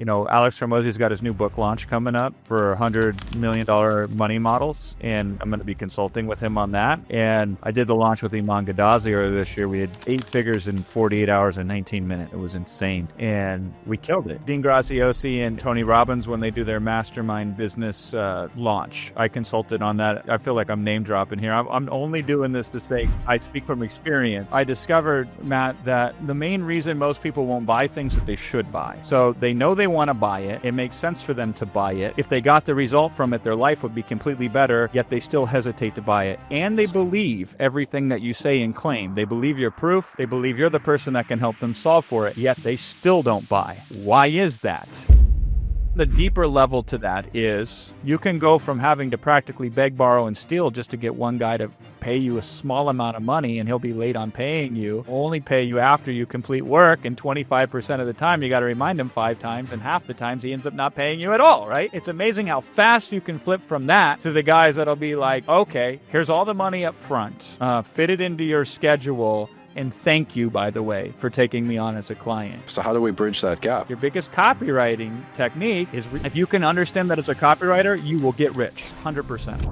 Alex Hormozi's got his new book launch coming up for $100 million money models, and I'm going to be consulting with him on that. And I did the launch with Iman Gadazi earlier this year. We had 8 figures in 48 hours and 19 minutes. It was insane. And we killed it. Dean Graziosi and Tony Robbins, when they do their mastermind business launch, I consulted on that. I feel like I'm name dropping here. I'm only doing this to say I speak from experience. I discovered, Matt, that the main reason most people won't buy things that they should buy. So they know they want to buy it. It makes sense for them to buy it. If they got the result from it, their life would be completely better, yet they still hesitate to buy it. And they believe everything that you say and claim. They believe your proof. They believe you're the person that can help them solve for it, yet they still don't buy. Why is that? The deeper level to that is you can go from having to practically beg, borrow, and steal just to get one guy to pay you a small amount of money, and he'll be late on paying you, only pay you after you complete work, and 25% of the time you got to remind him 5 times, and half the times he ends up not paying you at all, right? It's amazing how fast you can flip from that to the guys that'll be like, okay, here's all the money up front, fit it into your schedule, and thank you, by the way, for taking me on as a client. So how do we bridge that gap? Your biggest copywriting technique is if you can understand that as a copywriter, you will get rich, 100%.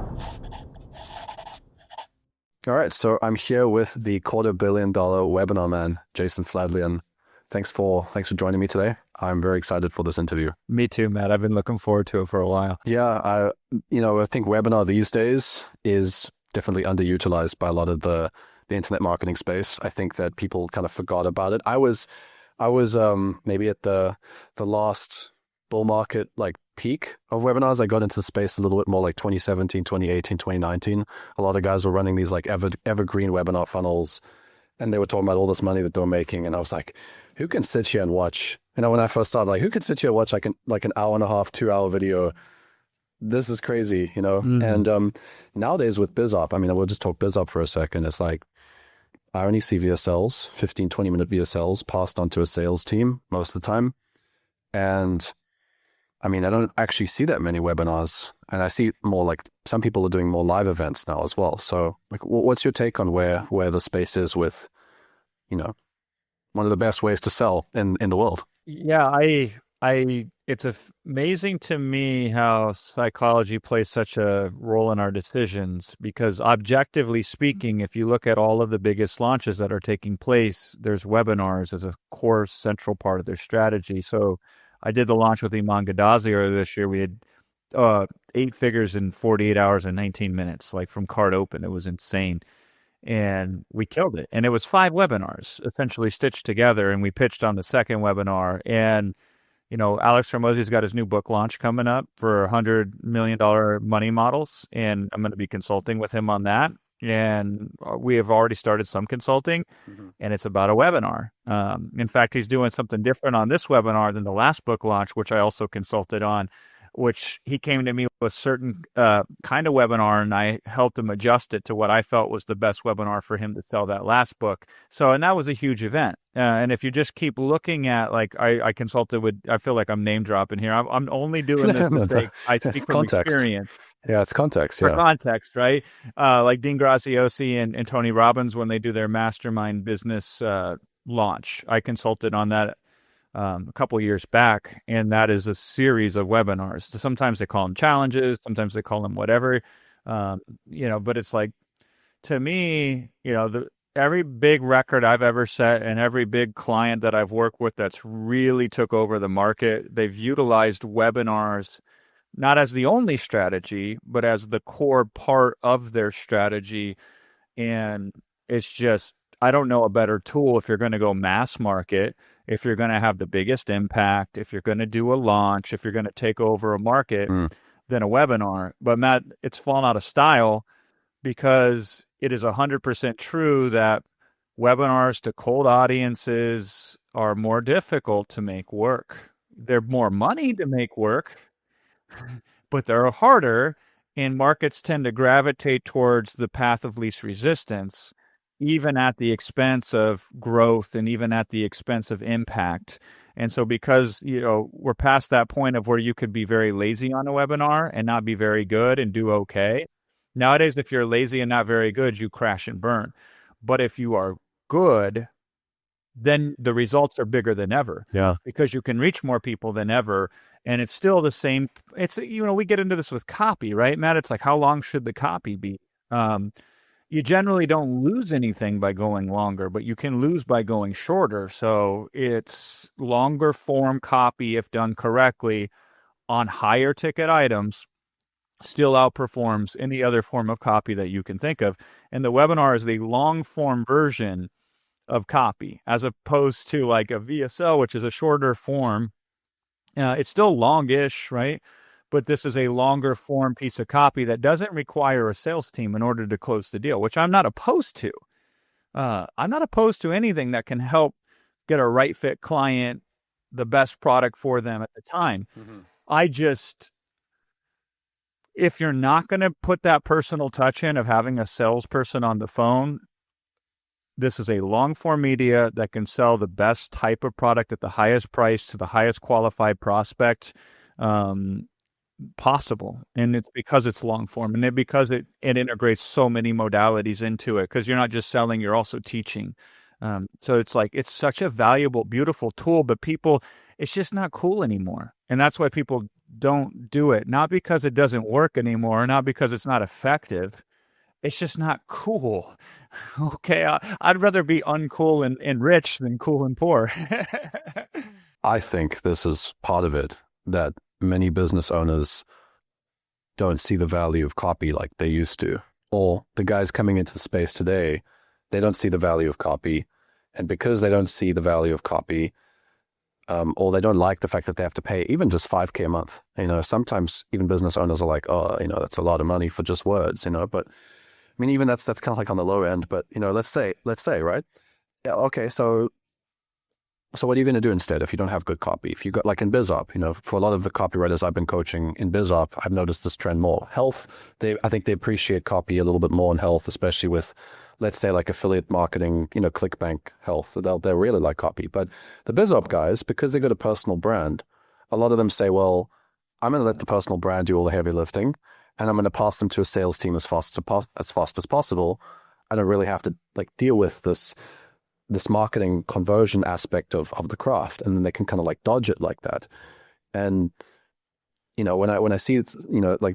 All right, so I'm here with the $250 million webinar man, Jason Fladlien. Thanks for joining me today. I'm very excited for this interview. Me too, Matt. I've been looking forward to it for a while. Yeah, I think webinar these days is definitely underutilized by a lot of the internet marketing space. I think that people kind of forgot about it. I was maybe at the last bull market like peak of webinars. I got into the space a little bit more like 2017, 2018, 2019. A lot of guys were running these like evergreen webinar funnels, and they were talking about all this money that they were making. And I was like, who can sit here and watch? When I first started, like, who can sit here and watch like an hour and a half, 2-hour video? This is crazy, And nowadays with BizUp, we'll just talk BizUp for a second. It's like, I only see VSLs, 15, 20-minute VSLs passed on to a sales team most of the time. And I don't actually see that many webinars. And I see more like some people are doing more live events now as well. So like, what's your take on where the space is with, one of the best ways to sell in the world? Yeah, it's amazing to me how psychology plays such a role in our decisions, because objectively speaking, if you look at all of the biggest launches that are taking place, there's webinars as a core central part of their strategy. So I did the launch with Iman Gadazi earlier this year. We had 8 figures in 48 hours and 19 minutes, like from card open. It was insane. And we killed it. And it was 5 webinars essentially stitched together. And we pitched on the second webinar. And Alex Hormozi's got his new book launch coming up for $100 million money models, and I'm going to be consulting with him on that. And we have already started some consulting, and it's about a webinar. In fact, he's doing something different on this webinar than the last book launch, which I also consulted on, which he came to me with a certain kind of webinar, and I helped him adjust it to what I felt was the best webinar for him to sell that last book. And that was a huge event. And if you just keep looking at, like, I consulted with, I feel like I'm name dropping here. I'm only doing this to say I speak from experience. Yeah, it's context. For context, right? Like Dean Graziosi and Tony Robbins, when they do their mastermind business launch, I consulted on that a couple of years back, and that is a series of webinars. So sometimes they call them challenges, sometimes they call them whatever, but it's like, to me, every big record I've ever set and every big client that I've worked with that's really took over the market, they've utilized webinars not as the only strategy, but as the core part of their strategy. And it's just, I don't know a better tool if you're going to go mass market, if you're going to have the biggest impact, if you're going to do a launch, if you're going to take over a market, than a webinar. But Matt, it's fallen out of style because it is 100% true that webinars to cold audiences are more difficult to make work. They're more money to make work, but they're harder, and markets tend to gravitate towards the path of least resistance, even at the expense of growth and even at the expense of impact. And so because, we're past that point of where you could be very lazy on a webinar and not be very good and do okay. Nowadays, if you're lazy and not very good, you crash and burn. But if you are good then the results are bigger than ever. Yeah. Because you can reach more people than ever. And it's still the same. It's, we get into this with copy, right, Matt? It's like, how long should the copy be? You generally don't lose anything by going longer, but you can lose by going shorter. So it's longer form copy, if done correctly, on higher ticket items, still outperforms any other form of copy that you can think of. And the webinar is the long form version of copy, as opposed to like a VSL, which is a shorter form. It's still longish, right? But this is a longer form piece of copy that doesn't require a sales team in order to close the deal, which I'm not opposed to. I'm not opposed to anything that can help get a right fit client the best product for them at the time. If you're not going to put that personal touch in of having a salesperson on the phone, this is a long form media that can sell the best type of product at the highest price to the highest qualified prospect possible. And it's because it's long form, and because it integrates so many modalities into it, because you're not just selling, you're also teaching. So it's like, it's such a valuable, beautiful tool, but it's just not cool anymore. And that's why people don't do it. Not because it doesn't work anymore, not because it's not effective. It's just not cool. Okay, I'd rather be uncool and rich than cool and poor. I think this is part of it, that many business owners don't see the value of copy like they used to. Or the guys coming into the space today, they don't see the value of copy. And because they don't see the value of copy, or they don't like the fact that they have to pay even just $5K a month. Sometimes even business owners are like, oh, that's a lot of money for just words, but I mean, even that's kind of like on the low end, but let's say, right? Yeah. Okay. So what are you going to do instead if you don't have good copy? If you got, like in BizOp, for a lot of the copywriters I've been coaching in BizOp, I've noticed this trend more. Health, I think they appreciate copy a little bit more in health, especially with, let's say, like affiliate marketing, ClickBank Health. So they'll really like copy. But the BizOp guys, because they got a personal brand, a lot of them say, well, I'm going to let the personal brand do all the heavy lifting, and I'm going to pass them to a sales team as fast as possible. I don't really have to deal with this marketing conversion aspect of the craft, and then they can kind of dodge it like that. And when I see it,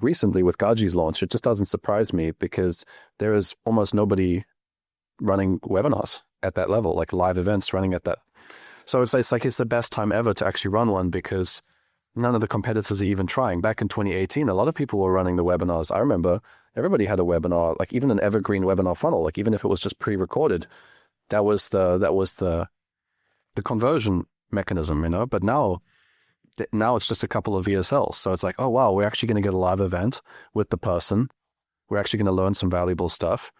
recently with Gaji's launch, it just doesn't surprise me, because there is almost nobody running webinars at that level, like live events running at that. So it's the best time ever to actually run one, because none of the competitors are even trying. Back in 2018, a lot of people were running the webinars. I remember everybody had a webinar, even an evergreen webinar funnel, even if it was just pre-recorded. That was the conversion mechanism, But now it's just a couple of VSLs. So it's like, oh wow, we're actually going to get a live event with the person. We're actually going to learn some valuable stuff,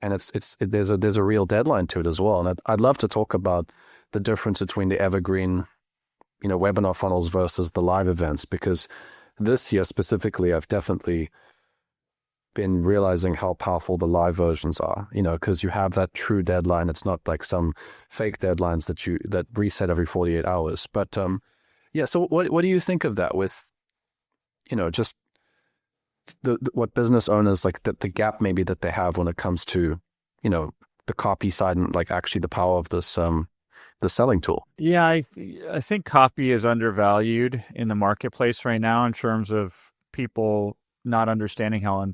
and there's a real deadline to it as well. And I'd love to talk about the difference between the evergreen, webinar funnels versus the live events, because this year specifically, I've definitely been realizing how powerful the live versions are, because you have that true deadline. It's not like some fake deadlines that reset every 48 hours. But yeah, so what do you think of that with, just what business owners, the gap maybe that they have when it comes to, the copy side and actually the power of this, the selling tool? Yeah, I think copy is undervalued in the marketplace right now in terms of people not understanding how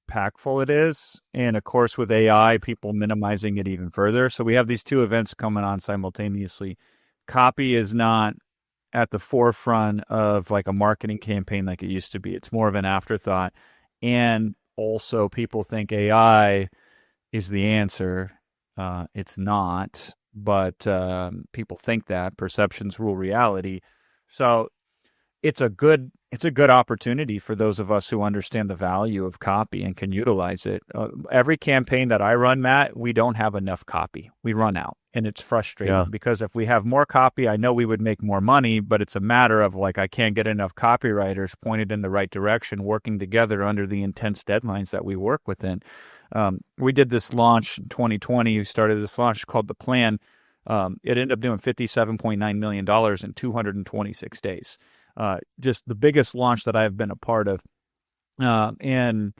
impactful it is. And of course, with AI, people minimizing it even further. So we have these two events coming on simultaneously. Copy is not at the forefront of a marketing campaign like it used to be. It's more of an afterthought. And also people think AI is the answer. It's not, but people think that. Perceptions rule reality. So it's a good opportunity for those of us who understand the value of copy and can utilize it. Every campaign that I run, Matt, we don't have enough copy. We run out, and it's frustrating because if we have more copy, I know we would make more money, but it's a matter of I can't get enough copywriters pointed in the right direction, working together under the intense deadlines that we work within. We did this launch in 2020. We started this launch called The Plan. It ended up doing $57.9 million in 226 days. Just the biggest launch that I've been a part of. And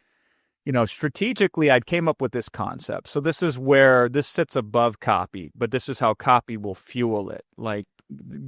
strategically, I came up with this concept. So this is where this sits above copy, but this is how copy will fuel it. Like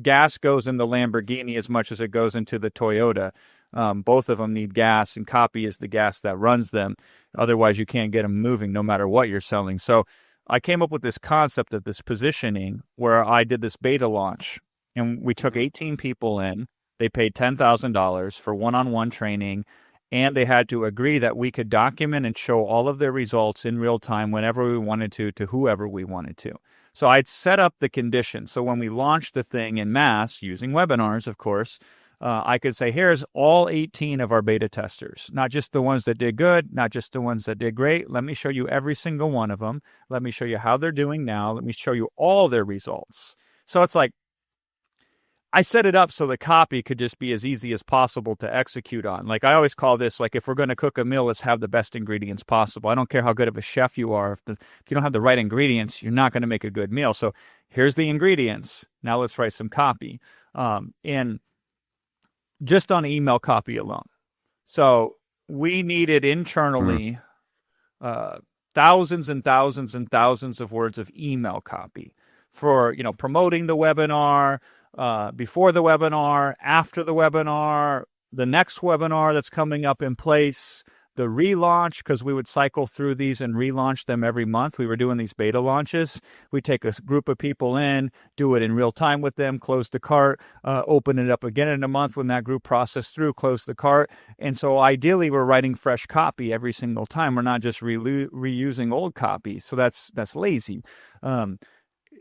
gas goes in the Lamborghini as much as it goes into the Toyota. Both of them need gas, and copy is the gas that runs them. Otherwise, you can't get them moving no matter what you're selling. So I came up with this concept of this positioning where I did this beta launch, and we took 18 people in. They paid $10,000 for one-on-one training, and they had to agree that we could document and show all of their results in real time whenever we wanted to whoever we wanted to. So I'd set up the conditions. So when we launched the thing in mass, using webinars, of course, I could say, here's all 18 of our beta testers, not just the ones that did good, not just the ones that did great. Let me show you every single one of them. Let me show you how they're doing now. Let me show you all their results. So it's like, I set it up so the copy could just be as easy as possible to execute on. Like I always call this, like if we're going to cook a meal, let's have the best ingredients possible. I don't care how good of a chef you are. If you don't have the right ingredients, you're not going to make a good meal. So here's the ingredients. Now let's write some copy. And just on email copy alone. So we needed internally thousands and thousands and thousands of words of email copy for, promoting the webinar, before the webinar, after the webinar, the next webinar that's coming up in place, the relaunch, because we would cycle through these and relaunch them every month. We were doing these beta launches. We take a group of people in, do it in real time with them, close the cart, open it up again in a month when that group processed through, close the cart. And so ideally, we're writing fresh copy every single time. We're not just reusing old copy. So that's lazy. And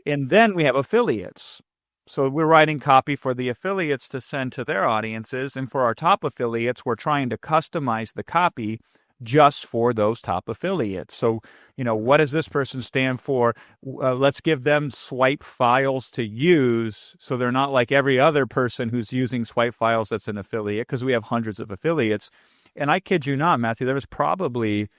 then we have affiliates. So we're writing copy for the affiliates to send to their audiences. And for our top affiliates, we're trying to customize the copy just for those top affiliates. So, what does this person stand for? Let's give them swipe files to use so they're not like every other person who's using swipe files that's an affiliate, because we have hundreds of affiliates. And I kid you not, Matthew, there was probably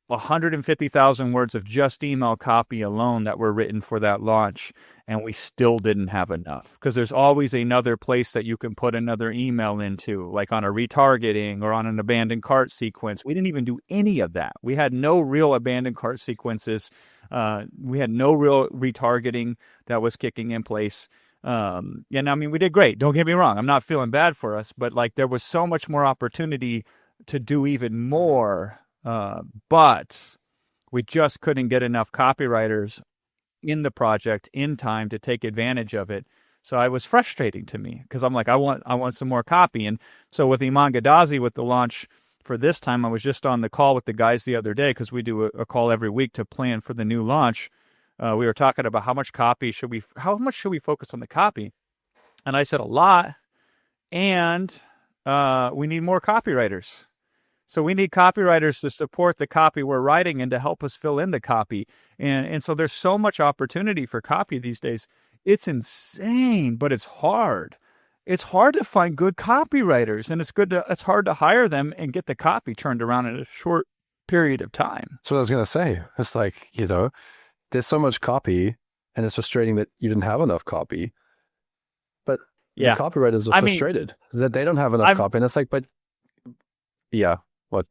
150,000 words of just email copy alone that were written for that launch, and we still didn't have enough, because there's always another place that you can put another email into, like on a retargeting or on an abandoned cart sequence. We didn't even do any of that. We had no real abandoned cart sequences. We had no real retargeting that was kicking in place. And I mean, we did great. Don't get me wrong. I'm not feeling bad for us, but like there was so much more opportunity to do even more. But we just couldn't get enough copywriters in the project in time to take advantage of it. So it was frustrating to me, because I'm like, I want some more copy. And so with Iman Gadazi, with the launch for this time, I was just on the call with the guys the other day, because we do a call every week to plan for the new launch. We were talking about how much should we focus on the copy? And I said a lot, and we need more copywriters. So we need copywriters to support the copy we're writing and to help us fill in the copy. And so there's so much opportunity for copy these days. It's insane, but it's hard. It's hard to find good copywriters, and it's hard to hire them and get the copy turned around in a short period of time. That's what I was going to say. It's like, there's so much copy, and it's frustrating that you didn't have enough copy. But the copywriters are frustrated that they don't have enough copy. And it's like, but yeah.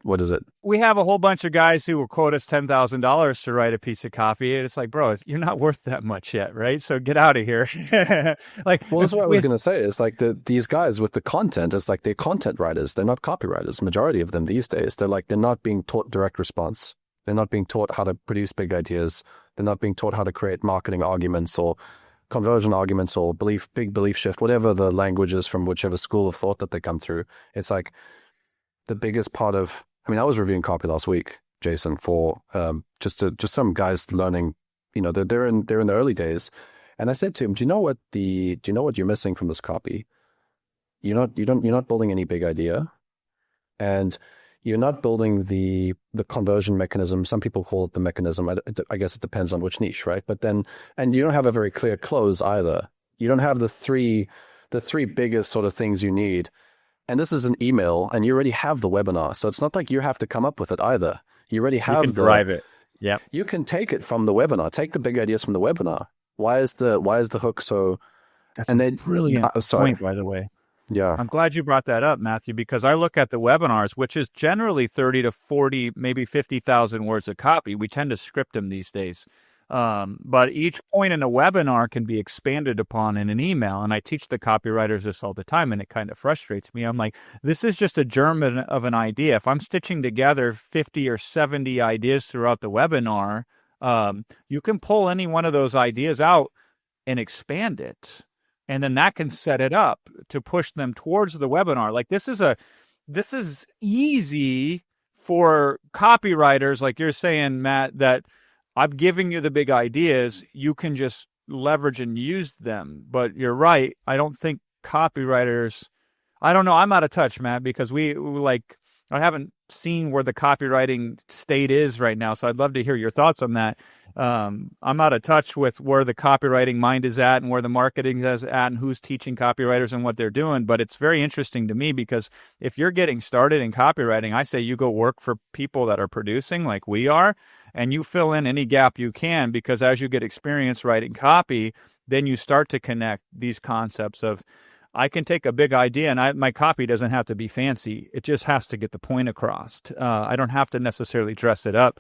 What is it? We have a whole bunch of guys who will quote us $10,000 to write a piece of copy, and it's like, bro, you're not worth that much yet, right? So get out of here. Well, that's what I was going to say. It's like these guys with the content, it's like they're content writers. They're not copywriters. Majority of them these days, they're not being taught direct response. They're not being taught how to produce big ideas. They're not being taught how to create marketing arguments or conversion arguments or big belief shift, whatever the language is from whichever school of thought that they come through. It's like, the biggest part of, I was reviewing copy last week, Jason, for just some guys learning, they're in the early days, and I said to him, do you know what you're missing from this copy? You're not building any big idea, and you're not building the conversion mechanism. Some people call it the mechanism. I guess it depends on which niche, right? But then, and you don't have a very clear close either. You don't have the three biggest sort of things you need. And this is an email, and you already have the webinar. So it's not like you have to come up with it either. You already have You can drive it. Yeah. You can take it from the webinar. Take the big ideas from the webinar. Why is the hook so... That's a brilliant point, by the way. Yeah. I'm glad you brought that up, Matthew, because I look at the webinars, which is generally 30 to 40, maybe 50,000 words of copy. We tend to script them these days. But each point in a webinar can be expanded upon in an email. And I teach the copywriters this all the time, and it kind of frustrates me. I'm like, this is just a germ of an idea. If I'm stitching together 50 or 70 ideas throughout the webinar, you can pull any one of those ideas out and expand it. And then that can set it up to push them towards the webinar. Like this is easy for copywriters, like you're saying, Matt, that I'm giving you the big ideas. You can just leverage and use them. But you're right. I don't think copywriters, I don't know. I'm out of touch, Matt, because I haven't seen where the copywriting state is right now. So I'd love to hear your thoughts on that. I'm out of touch with where the copywriting mind is at and where the marketing is at and who's teaching copywriters and what they're doing. But it's very interesting to me because if you're getting started in copywriting, I say you go work for people that are producing like we are, and you fill in any gap you can, because as you get experience writing copy, then you start to connect these concepts of, I can take a big idea and my copy doesn't have to be fancy. It just has to get the point across. I don't have to necessarily dress it up.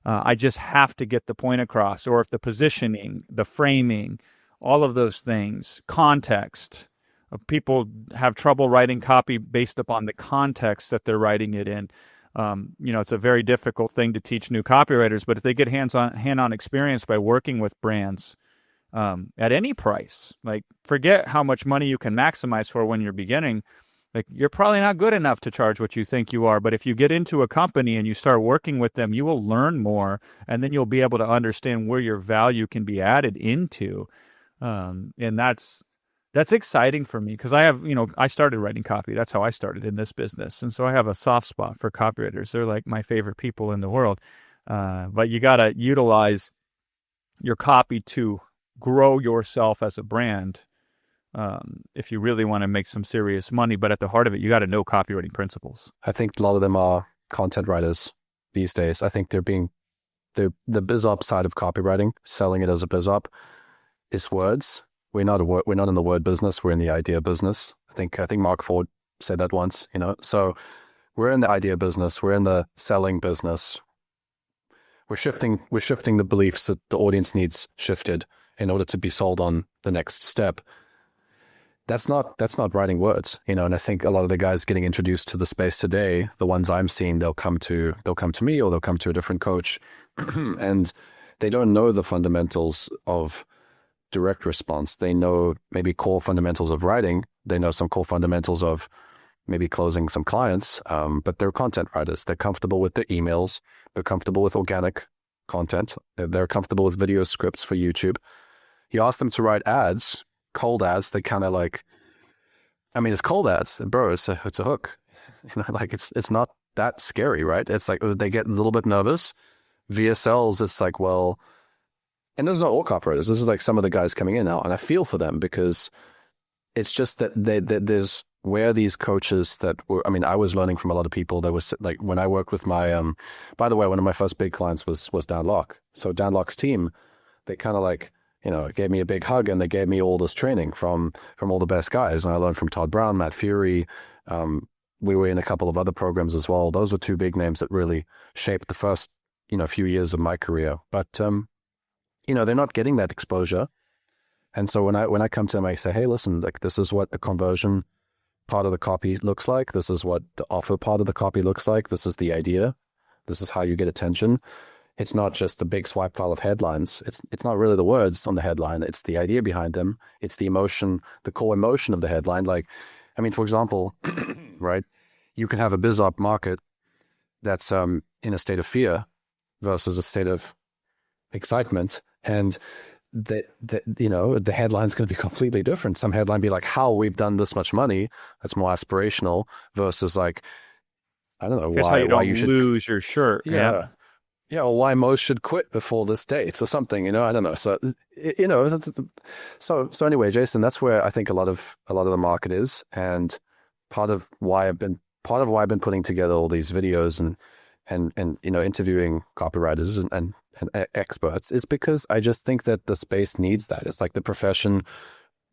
I just have to get the point across. Or if the positioning, the framing, all of those things, context. People have trouble writing copy based upon the context that they're writing it in. It's a very difficult thing to teach new copywriters, but if they get hand-on experience by working with brands at any price, like forget how much money you can maximize for when you're beginning. Like you're probably not good enough to charge what you think you are, but if you get into a company and you start working with them, you will learn more, and then you'll be able to understand where your value can be added into. And that's exciting for me because I started writing copy. That's how I started in this business. And so I have a soft spot for copywriters. They're like my favorite people in the world. But you got to utilize your copy to grow yourself as a brand. If you really want to make some serious money, but at the heart of it, you got to know copywriting principles. I think a lot of them are content writers these days. I think the biz op side of copywriting, selling it as a biz op, is words. We're not in the word business. We're in the idea business. I think Mark Ford said that once. So we're in the idea business. We're in the selling business. We're shifting the beliefs that the audience needs shifted in order to be sold on the next step. That's not writing words, and I think a lot of the guys getting introduced to the space today, the ones I'm seeing, they'll come to me or they'll come to a different coach and they don't know the fundamentals of direct response. They know maybe core fundamentals of writing. They know some core fundamentals of maybe closing some clients, but they're content writers. They're comfortable with their emails. They're comfortable with organic content. They're comfortable with video scripts for YouTube. You ask them to write ads, cold ads, they kind of like, it's cold ads, bro, it's a hook. It's not that scary, right? It's like they get a little bit nervous. VSLs, it's like, well, and those are not all copywriters. This is like some of the guys coming in now, and I feel for them because it's just that there's where these coaches that were, I was learning from a lot of people that was like, when I worked with my, by the way, one of my first big clients was Dan Locke. So Dan Locke's team, they kind of like, gave me a big hug and they gave me all this training from all the best guys. And I learned from Todd Brown, Matt Fury. We were in a couple of other programs as well. Those were two big names that really shaped the first, few years of my career. But, they're not getting that exposure. And so when I come to them, I say, hey, listen, like this is what the conversion part of the copy looks like. This is what the offer part of the copy looks like. This is the idea. This is how you get attention. It's not just the big swipe file of headlines. It's not really the words on the headline. It's the idea behind them. It's the emotion, the core emotion of the headline. Like, for example, right? You can have a biz op market that's in a state of fear versus a state of excitement, and the headline's going to be completely different. Some headline be like, "How we've done this much money." That's more aspirational versus like, I don't know, Here's how you should lose your shirt. Yeah. Yeah, or why most should quit before this date or something, I don't know. So, so anyway, Jason, that's where I think a lot of the market is, and part of why I've been putting together all these videos and interviewing copywriters and experts is because I just think that the space needs that. It's like the profession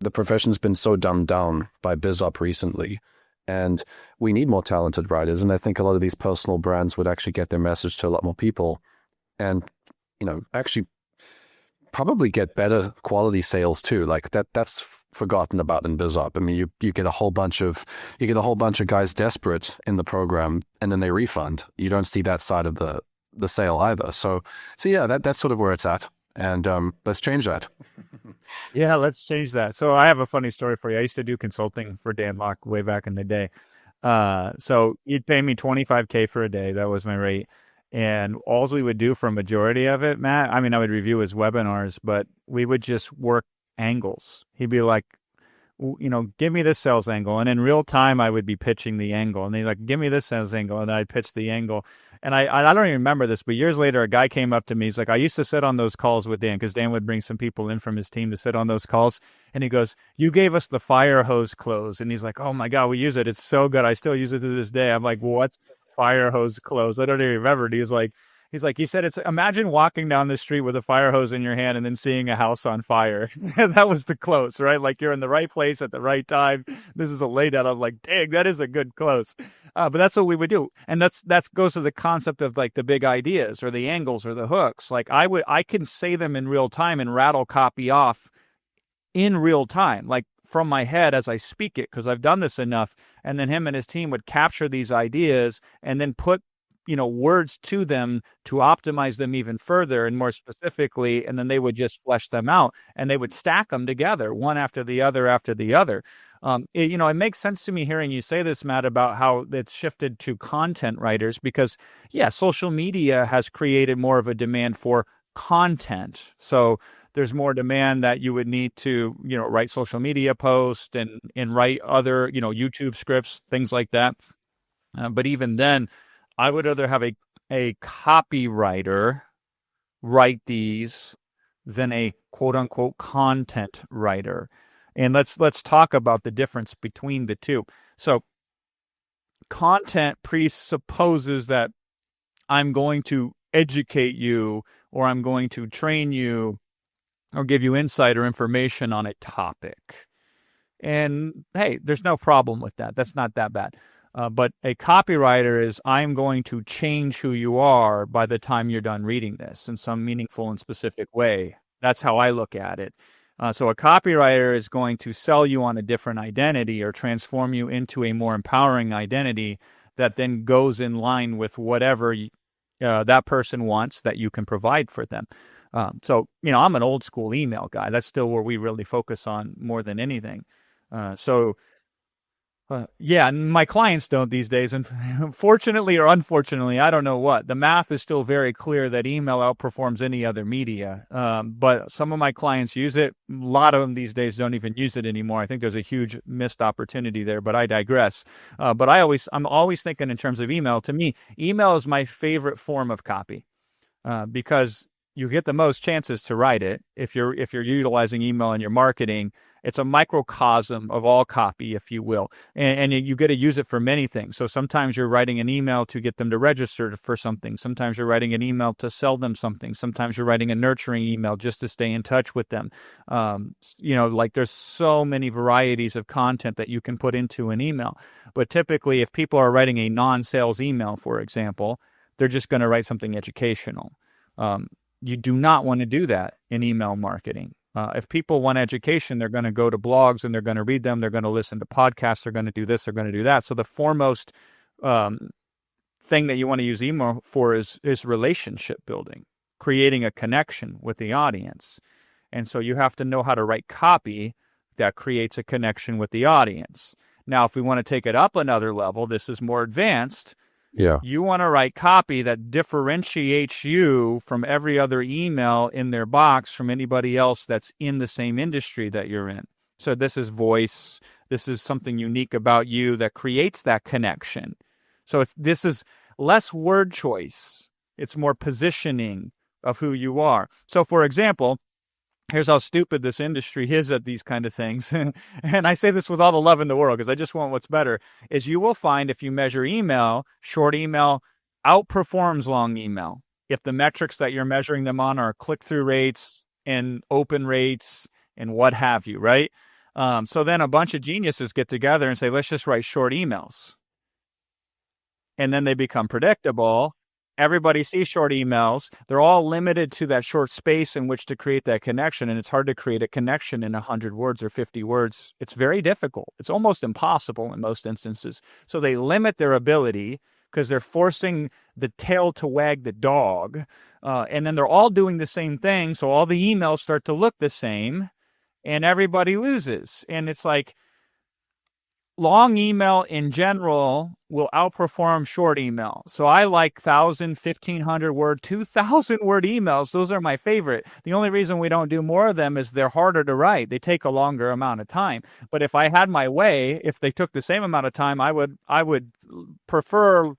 the profession's been so dumbed down by BizUp recently, and we need more talented writers. And I think a lot of these personal brands would actually get their message to a lot more people, and actually probably get better quality sales too. Like that's forgotten about in BizUp. I mean, you get a whole bunch of guys desperate in the program, and then they refund. You don't see that side of the sale either. So yeah, that's sort of where it's at. And let's change that. Yeah, let's change that. So I have a funny story for you. I used to do consulting for Dan Lok way back in the day. So he'd pay me $25K for a day. That was my rate. And all we would do for a majority of it, Matt, I mean, I would review his webinars, but we would just work angles. He'd be like, give me this sales angle. And in real time, I would be pitching the angle. And they'd like, give me this sales angle. And I'd pitch the angle. And I don't even remember this, but years later, a guy came up to me. He's like, I used to sit on those calls with Dan, because Dan would bring some people in from his team to sit on those calls. And he goes, you gave us the fire hose close. And he's like, oh my God, we use it. It's so good. I still use it to this day. I'm like, what's fire hose close? I don't even remember. And he said, it's imagine walking down the street with a fire hose in your hand and then seeing a house on fire. That was the close, right? Like you're in the right place at the right time. This is a laydown. I'm like, dang, that is a good close. But that's what we would do. And that goes to the concept of like the big ideas or the angles or the hooks. Like I can say them in real time and rattle copy off in real time, like from my head as I speak it, because I've done this enough. And then him and his team would capture these ideas and then put words to them to optimize them even further and more specifically, and then they would just flesh them out and they would stack them together, one after the other after the other. It makes sense to me hearing you say this, Matt, about how it's shifted to content writers, because social media has created more of a demand for content. So there's more demand that you would need to, write social media posts and write other, YouTube scripts, things like that. But even then, I would rather have a copywriter write these than a quote unquote content writer. And let's talk about the difference between the two. So content presupposes that I'm going to educate you, or I'm going to train you, or give you insight or information on a topic. And hey, there's no problem with that. That's not that bad. But a copywriter is, I'm going to change who you are by the time you're done reading this in some meaningful and specific way. That's how I look at it. So a copywriter is going to sell you on a different identity or transform you into a more empowering identity that then goes in line with whatever that person wants that you can provide for them. So I'm an old school email guy. That's still where we really focus on more than anything. My clients don't these days. And fortunately or unfortunately, I don't know what. The math is still very clear that email outperforms any other media. But some of my clients use it. A lot of them these days don't even use it anymore. I think there's a huge missed opportunity there, but I digress. But I'm always thinking in terms of email. To me, email is my favorite form of copy because you get the most chances to write it if you're utilizing email in your marketing. It's a microcosm of all copy, if you will, and you get to use it for many things. So sometimes you're writing an email to get them to register for something. Sometimes you're writing an email to sell them something. Sometimes you're writing a nurturing email just to stay in touch with them. Like there's so many varieties of content that you can put into an email. But typically, if people are writing a non-sales email, for example, they're just going to write something educational. You do not want to do that in email marketing. If people want education, they're going to go to blogs and they're going to read them. They're going to listen to podcasts. They're going to do this. They're going to do that. So the foremost thing that you want to use email for is relationship building, creating a connection with the audience. And so you have to know how to write copy that creates a connection with the audience. Now, if we want to take it up another level, this is more advanced. Yeah. You want to write copy that differentiates you from every other email in their box from anybody else that's in the same industry that you're in. So this is voice. This is something unique about you that creates that connection. So this is less word choice. It's more positioning of who you are. So for example, here's how stupid this industry is at these kind of things. And I say this with all the love in the world because I just want what's better, is you will find if you measure email, short email outperforms long email. If the metrics that you're measuring them on are click-through rates and open rates and what have you, right? So then a bunch of geniuses get together and say, let's just write short emails. And then they become predictable. Everybody sees short emails. They're all limited to that short space in which to create that connection. And it's hard to create a connection in 100 words or 50 words. It's very difficult. It's almost impossible in most instances. So they limit their ability because they're forcing the tail to wag the dog. And then they're all doing the same thing. So all the emails start to look the same and everybody loses. And it's like, long email in general will outperform short email. So I like 1,000, 1,500 word, 2,000 word emails. Those are my favorite. The only reason we don't do more of them is they're harder to write. They take a longer amount of time. But if I had my way, if they took the same amount of time, I would prefer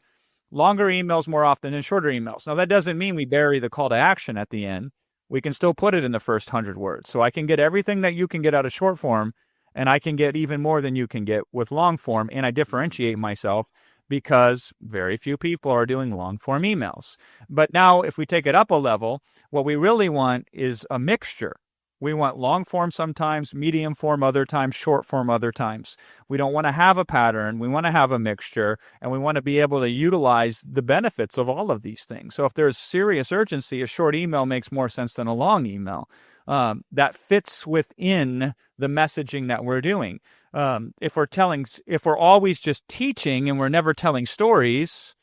longer emails more often than shorter emails. Now, that doesn't mean we bury the call to action at the end. We can still put it in the first 100 words. So I can get everything that you can get out of short form, and I can get even more than you can get with long form, and I differentiate myself because very few people are doing long form emails. But now if we take it up a level, what we really want is a mixture. We want long form sometimes, medium form other times, short form other times. We don't want to have a pattern. We want to have a mixture, and we want to be able to utilize the benefits of all of these things. So if there's serious urgency, a short email makes more sense than a long email. That fits within the messaging that we're doing. If we're always just teaching and we're never telling stories,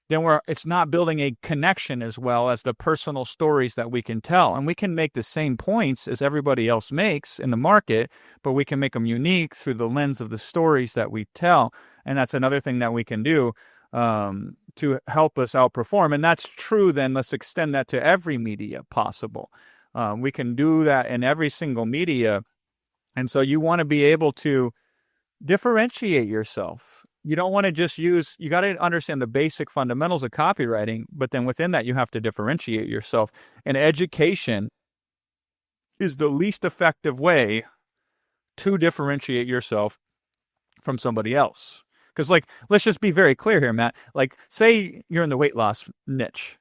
then it's not building a connection as well as the personal stories that we can tell. And we can make the same points as everybody else makes in the market, but we can make them unique through the lens of the stories that we tell. And that's another thing that we can do to help us outperform. And that's true. Then let's extend that to every media possible. We can do that in every single media. And so you want to be able to differentiate yourself. You don't want to just you got to understand the basic fundamentals of copywriting, but then within that, you have to differentiate yourself. And education is the least effective way to differentiate yourself from somebody else. Because, let's just be very clear here, Matt. Say you're in the weight loss niche.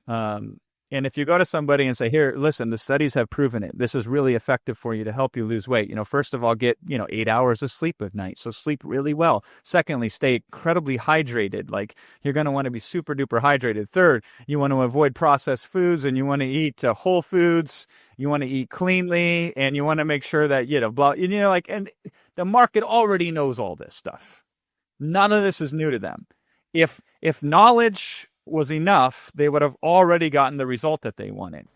And if you go to somebody and say, here, listen, the studies have proven it. This is really effective for you to help you lose weight. First of all, get, 8 hours of sleep at night. So sleep really well. Secondly, stay incredibly hydrated. You're going to want to be super duper hydrated. Third, you want to avoid processed foods and you want to eat whole foods. You want to eat cleanly and you want to make sure that, and the market already knows all this stuff. None of this is new to them. If knowledge was enough, they would have already gotten the result that they wanted.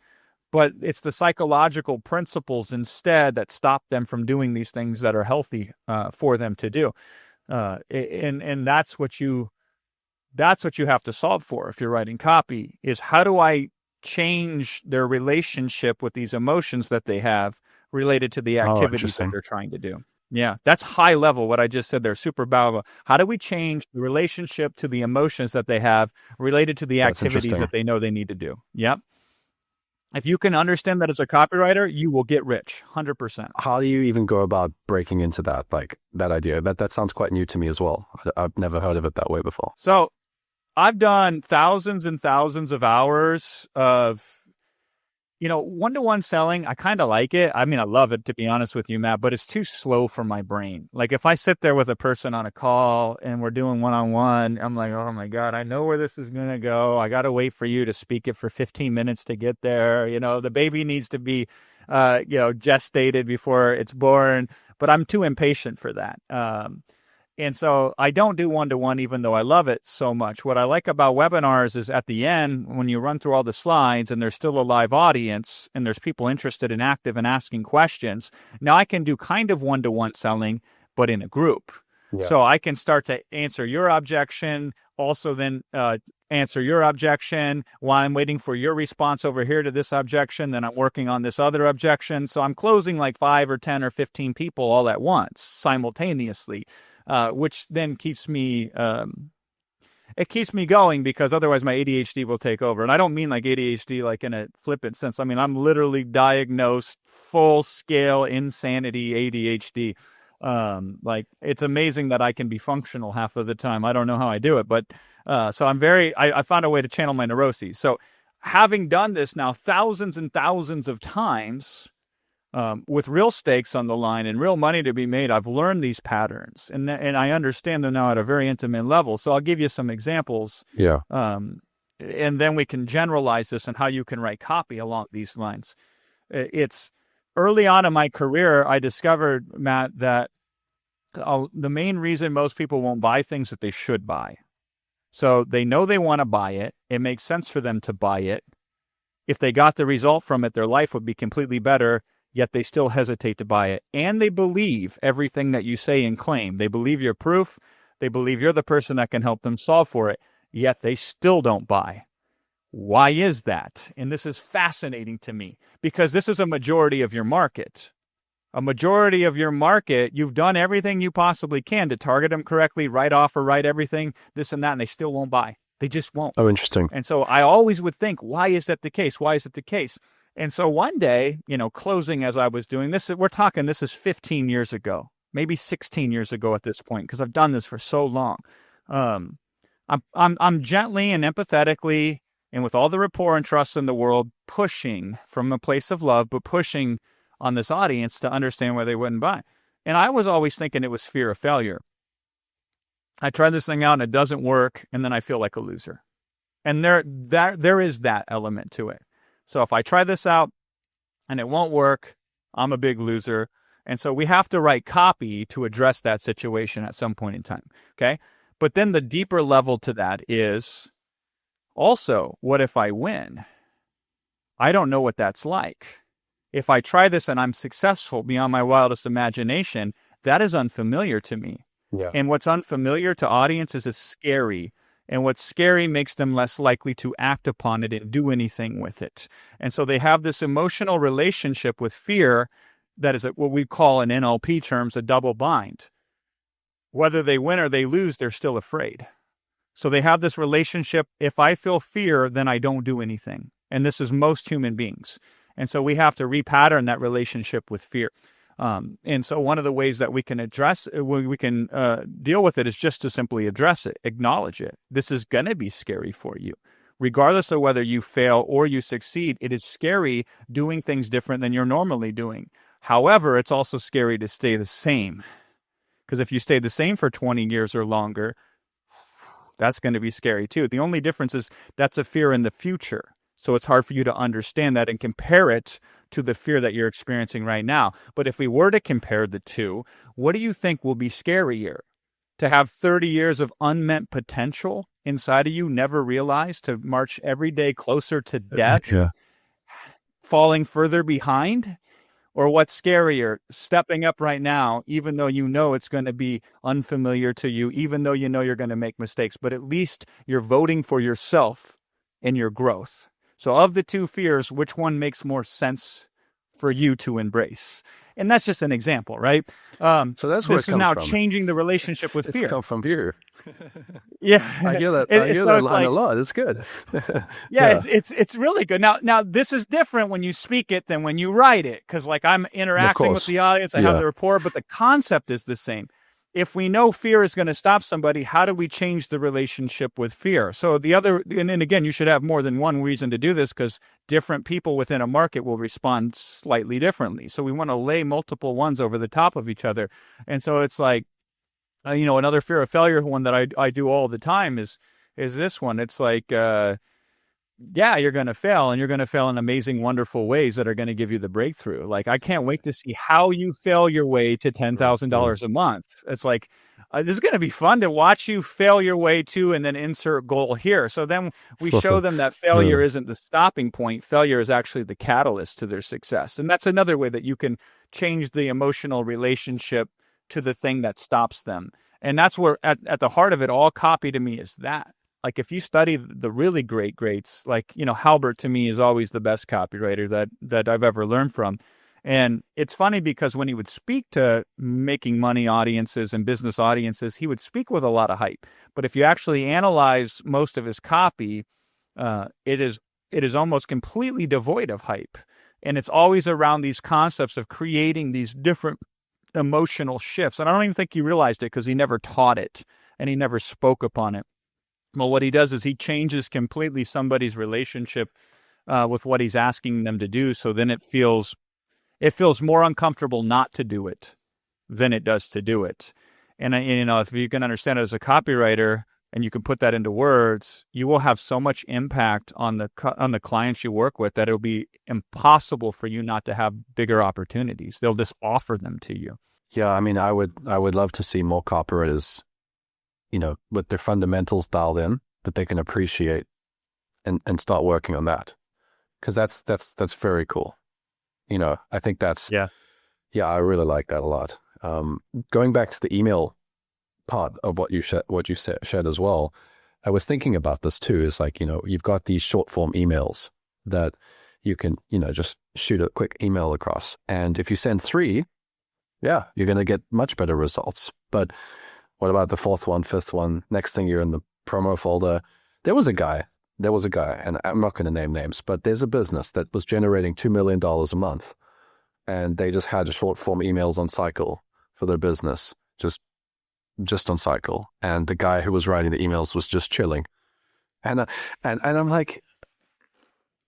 But it's the psychological principles instead that stop them from doing these things that are healthy for them to do. And that's what you have to solve for if you're writing copy, is how do I change their relationship with these emotions that they have related to the activities that they're trying to do. Yeah, that's high level. What I just said there, super powerful. How do we change the relationship to the emotions that they have related to the activities that they know they need to do? Yep. If you can understand that as a copywriter, you will get rich, 100%. How do you even go about breaking into that, that idea? That sounds quite new to me as well. I've never heard of it that way before. So I've done thousands and thousands of hours of one-to-one selling. I kind of like it. I mean, I love it, to be honest with you, Matt, but it's too slow for my brain. If I sit there with a person on a call and we're doing one-on-one, I'm like, oh my God, I know where this is going to go. I got to wait for you to speak it for 15 minutes to get there. The baby needs to be, gestated before it's born, but I'm too impatient for that. And so I don't do one-to-one, even though I love it so much. What I like about webinars is at the end, when you run through all the slides and there's still a live audience and there's people interested and active and asking questions, now I can do kind of one-to-one selling, but in a group. Yeah. So I can start to answer your objection, also then answer your objection while I'm waiting for your response over here to this objection. Then I'm working on this other objection. So I'm closing 5 or 10 or 15 people all at once simultaneously. Which then keeps me going, because otherwise my ADHD will take over. And I don't mean ADHD in a flippant sense. I mean, I'm literally diagnosed full-scale insanity ADHD. It's amazing that I can be functional half of the time. I don't know how I do it, but so I found a way to channel my neuroses. So having done this now thousands and thousands of times, with real stakes on the line and real money to be made, I've learned these patterns and I understand them now at a very intimate level. So I'll give you some examples. Yeah. And then we can generalize this and how you can write copy along these lines. It's early on in my career, I discovered, Matt, that the main reason most people won't buy things that they should buy. So they know they want to buy it. It makes sense for them to buy it. If they got the result from it, their life would be completely better, yet they still hesitate to buy it. And they believe everything that you say and claim. They believe your proof. They believe you're the person that can help them solve for it, yet they still don't buy. Why is that? And this is fascinating to me because this is a majority of your market. A majority of your market, you've done everything you possibly can to target them correctly, write offer, write everything, this and that, and they still won't buy. They just won't. Oh, interesting. And so I always would think, why is that the case? Why is it the case? And so one day, closing as I was doing this, this is 15 years ago, maybe 16 years ago at this point, because I've done this for so long. I'm gently and empathetically, and with all the rapport and trust in the world, pushing from a place of love, but pushing on this audience to understand why they wouldn't buy. And I was always thinking it was fear of failure. I try this thing out and it doesn't work, and then I feel like a loser. And there is that element to it. So if I try this out and it won't work, I'm a big loser. And so we have to write copy to address that situation at some point in time. Okay. But then the deeper level to that is also, what if I win? I don't know what that's like. If I try this and I'm successful beyond my wildest imagination, that is unfamiliar to me. Yeah. And what's unfamiliar to audiences is scary. And what's scary makes them less likely to act upon it and do anything with it. And so they have this emotional relationship with fear that is what we call in NLP terms a double bind. Whether they win or they lose, they're still afraid. So they have this relationship. If I feel fear, then I don't do anything. And this is most human beings. And so we have to repattern that relationship with fear. And so one of the ways that we can deal with it is just to simply address it, acknowledge it. This is going to be scary for you. Regardless of whether you fail or you succeed, it is scary doing things different than you're normally doing. However, it's also scary to stay the same. Because if you stay the same for 20 years or longer, that's going to be scary too. The only difference is that's a fear in the future. So it's hard for you to understand that and compare it to the fear that you're experiencing right now. But if we were to compare the two, what do you think will be scarier? To have 30 years of unmet potential inside of you, never realized, to march every day closer to death, falling further behind? Or what's scarier, stepping up right now, even though you know it's going to be unfamiliar to you, even though you know you're going to make mistakes, but at least you're voting for yourself and your growth. So of the two fears, which one makes more sense for you to embrace? And that's just an example, right? So that's where this it is comes now from. changing the relationship with fear. It's come from fear. Yeah, I hear that. I hear that line a lot. It's good. Yeah, it's really good. Now this is different when you speak it than when you write it, because like I'm interacting with the audience, I have the rapport, but the concept is the same. If we know fear is going to stop somebody, how do we change the relationship with fear? So and again, you should have more than one reason to do this because different people within a market will respond slightly differently. So we want to lay multiple ones over the top of each other. And so it's like, another fear of failure one that I do all the time is this one. It's like, you're going to fail, and you're going to fail in amazing, wonderful ways that are going to give you the breakthrough. Like, I can't wait to see how you fail your way to $10,000 a month. It's like, this is going to be fun to watch you fail your way to, and then insert goal here. So then we show them that failure isn't the stopping point. Failure is actually the catalyst to their success. And that's another way that you can change the emotional relationship to the thing that stops them. And that's where at the heart of it, all copy to me is that. Like if you study the really great greats, like, Halbert to me is always the best copywriter that I've ever learned from. And it's funny because when he would speak to making money audiences and business audiences, he would speak with a lot of hype. But if you actually analyze most of his copy, it is almost completely devoid of hype. And it's always around these concepts of creating these different emotional shifts. And I don't even think he realized it because he never taught it and he never spoke upon it. Well, what he does is he changes completely somebody's relationship with what he's asking them to do. So then it feels It feels more uncomfortable not to do it than it does to do it. And if you can understand it as a copywriter and you can put that into words, you will have so much impact on the clients you work with that it'll be impossible for you not to have bigger opportunities. They'll just offer them to you. Yeah, I mean, I would love to see more copywriters, with their fundamentals dialed in that they can appreciate and start working on that. Because that's very cool. I think that's, Yeah. Yeah, I really like that a lot. Going back to the email part of what you shared as well, I was thinking about this too. Is like, you've got these short form emails that you can, just shoot a quick email across. And if you send 3, yeah, you're going to get much better results. But what about the 4th one, 5th one? Next thing you're in the promo folder. There was a guy, and I'm not going to name names, but there's a business that was generating $2 million a month. And they just had short form emails on cycle for their business, just on cycle. And the guy who was writing the emails was just chilling. And I'm like,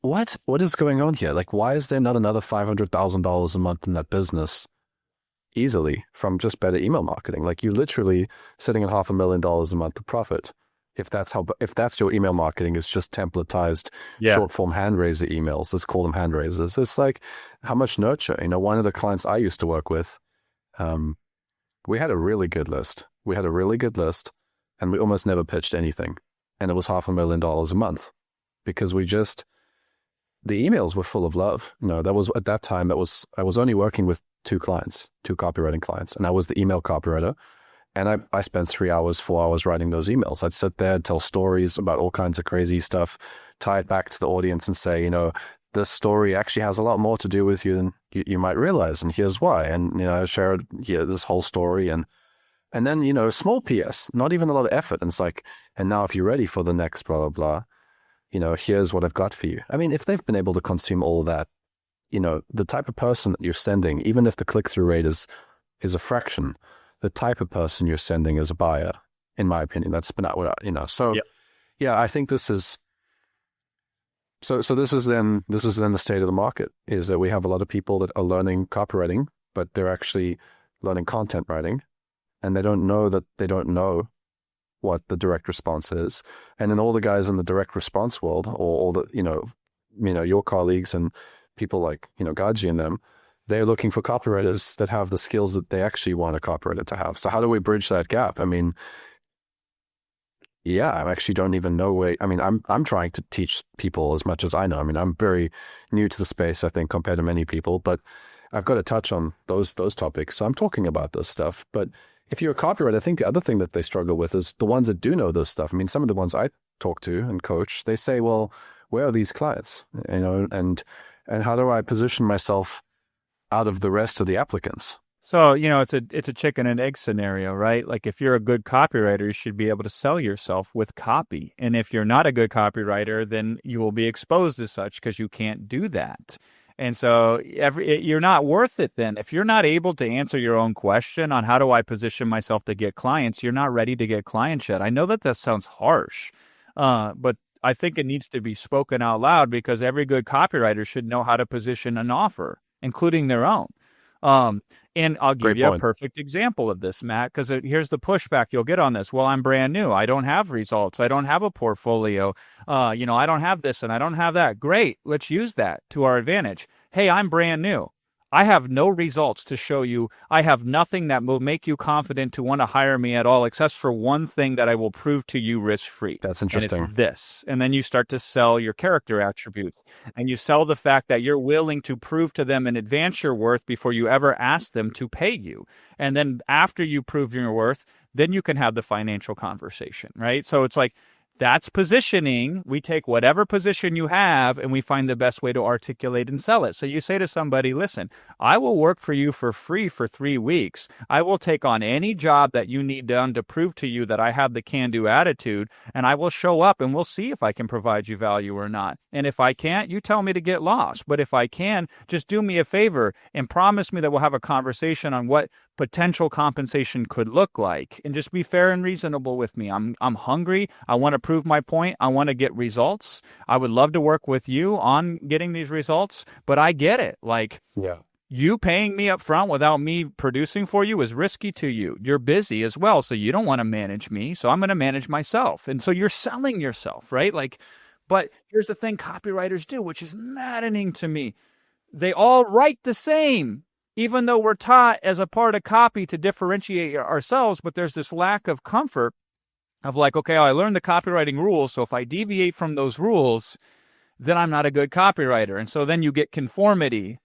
what is going on here? Like, why is there not another $500,000 a month in that business easily from just better email marketing? Like, you're literally sitting at $500,000 a month of profit. If that's your email marketing, is just templatized short form hand raiser emails. Let's call them hand raisers. It's like, how much nurture? One of the clients I used to work with, we had a really good list. And we almost never pitched anything. And it was $500,000 a month because the emails were full of love. That was at that time, I was only working with 2 copywriting clients, and I was the email copywriter. And I spent 3 hours, 4 hours writing those emails. I'd sit there and tell stories about all kinds of crazy stuff, tie it back to the audience and say, this story actually has a lot more to do with you than you might realize. And here's why. And, I shared this whole story. And then, small PS, not even a lot of effort. And it's like, and now if you're ready for the next blah, blah, blah, here's what I've got for you. I mean, if they've been able to consume all of that, the type of person that you're sending, even if the click-through rate is a fraction, the type of person you're sending is a buyer, in my opinion. That's been out, So, yeah, I think this is. So this is then the state of the market, is that we have a lot of people that are learning copywriting, but they're actually learning content writing, and they don't know what the direct response is. And then all the guys in the direct response world, or all the your colleagues and people like Gaji and them, they're looking for copywriters that have the skills that they actually want a copywriter to have. So how do we bridge that gap? I mean, yeah, I actually don't even know I'm trying to teach people as much as I know. I mean, I'm very new to the space, I think, compared to many people, but I've got to touch on those topics. So I'm talking about this stuff. But if you're a copywriter, I think the other thing that they struggle with is the ones that do know this stuff. I mean, some of the ones I talk to and coach, they say, well, where are these clients? And how do I position myself out of the rest of the applicants? So, it's a chicken and egg scenario, right? Like, if you're a good copywriter, you should be able to sell yourself with copy. And if you're not a good copywriter, then you will be exposed as such because you can't do that. And so you're not worth it then. If you're not able to answer your own question on how do I position myself to get clients, you're not ready to get clients yet. I know that sounds harsh, but I think it needs to be spoken out loud, because every good copywriter should know how to position an offer, including their own. And I'll give you a perfect example of this, Matt, because here's the pushback you'll get on this. Well, I'm brand new. I don't have results. I don't have a portfolio. I don't have this and I don't have that. Great. Let's use that to our advantage. Hey, I'm brand new. I have no results to show you. I have nothing that will make you confident to want to hire me at all, except for one thing that I will prove to you risk-free. That's interesting. And it's this. And then you start to sell your character attributes. And you sell the fact that you're willing to prove to them in advance your worth before you ever ask them to pay you. And then after you prove your worth, then you can have the financial conversation, right? So it's like, that's positioning. We take whatever position you have and we find the best way to articulate and sell it. So you say to somebody, listen, I will work for you for free for 3 weeks. I will take on any job that you need done to prove to you that I have the can-do attitude, and I will show up and we'll see if I can provide you value or not. And if I can't, you tell me to get lost. But if I can, just do me a favor and promise me that we'll have a conversation on what potential compensation could look like, and just be fair and reasonable with me. I'm hungry. I want to prove my point. I want to get results. I would love to work with you on getting these results, but I get it. Like, yeah, You paying me up front without me producing for you is risky to you. You're busy as well, so you don't want to manage me, so I'm going to manage myself. And so you're selling yourself, right? Like, but here's the thing copywriters do, which is maddening to me. They all write the same, even though we're taught as a part of copy to differentiate ourselves, but there's this lack of comfort of like, okay, I learned the copywriting rules, so if I deviate from those rules, then I'm not a good copywriter. And so then you get conformity